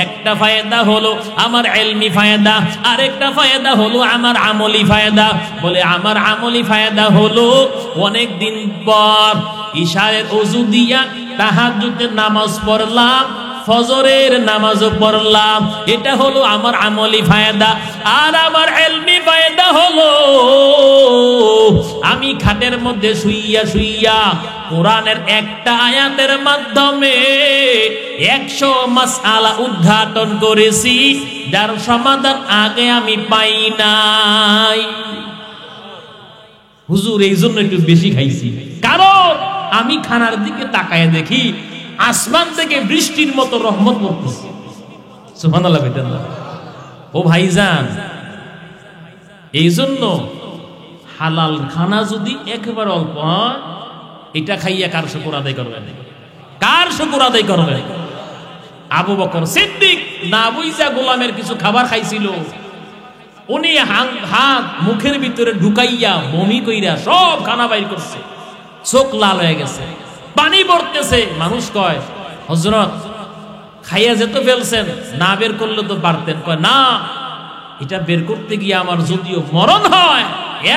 A: একটা ফায়দা হলো আমার ইলমি ফায়দা, আর একটা ফায়দা হলো আমার আমলি ফায়দা। বলে আমার আমলি ফায়দা হলো অনেক দিন পর ইশারের ওযু দিয়া তাহাজ্জুদের নামাজ পড়লাম, ফজরের নামাজও পড়লাম, এটা হলো আমার আমলি ফায়দা। আর আমার ইলমি ফায়দা হলো আমি খাটের মধ্যে শুইয়া শুইয়া কোরআনের একটা আয়াতের মাধ্যমে 100 মাসআলা উদ্ঘাটন করেছি, যার সমাধান আগে আমি পাই নাই। হুজুর এই জন্য একটু বেশি খাইছি, কারণ আমি খানার দিকে তাকায় দেখি আসমান থেকে বৃষ্টির মতো রহমত পড়তেছে। সুবহানাল্লাহ। ও ভাইজান, এই জন্য হালাল খানা যদি একেবারে অল্প হয়, এটা খাইয়া কার শুকর আদায় করবেন? কার শুকর আদায় করবেন? আবু বকর সিদ্দিক না বুঝা গোলামের কিছু খাবার খাইছিল, উনি হাত মুখের ভিতরে ঢুকাইয়া বমি কইরা সব খানা বাইর করছে, চোখ লাল হয়ে গেছে, পানি পড়তেছে। মানুষ কয়, হযরত খাইয়া যেত ফেলছেন, না বের করলে তো পারতেন। কয় না, এটা বের করতে গিয়ে আমার যদিও মরণ হয়,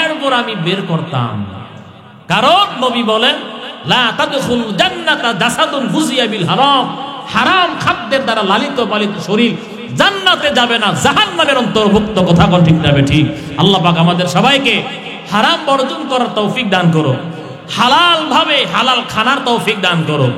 A: এরপর আমি বের করতাম। কারণ নবী বলেন, লা তাদখুল জান্নাতা জাসাদুন গুযিয়া বিল হারাম, হারাম খাদ্যের দ্বারা লালিত পালিত শরীর জান্নাতে যাবে না, জাহান্নামের অন্তর্ভুক্ত। কথা কোন ঠিক না ঠিক? আল্লাহ পাক আমাদের সবাইকে হারাম বর্জন করার তৌফিক দান করো, হালাল ভাবে হালাল খানার তৌফিক দান করো।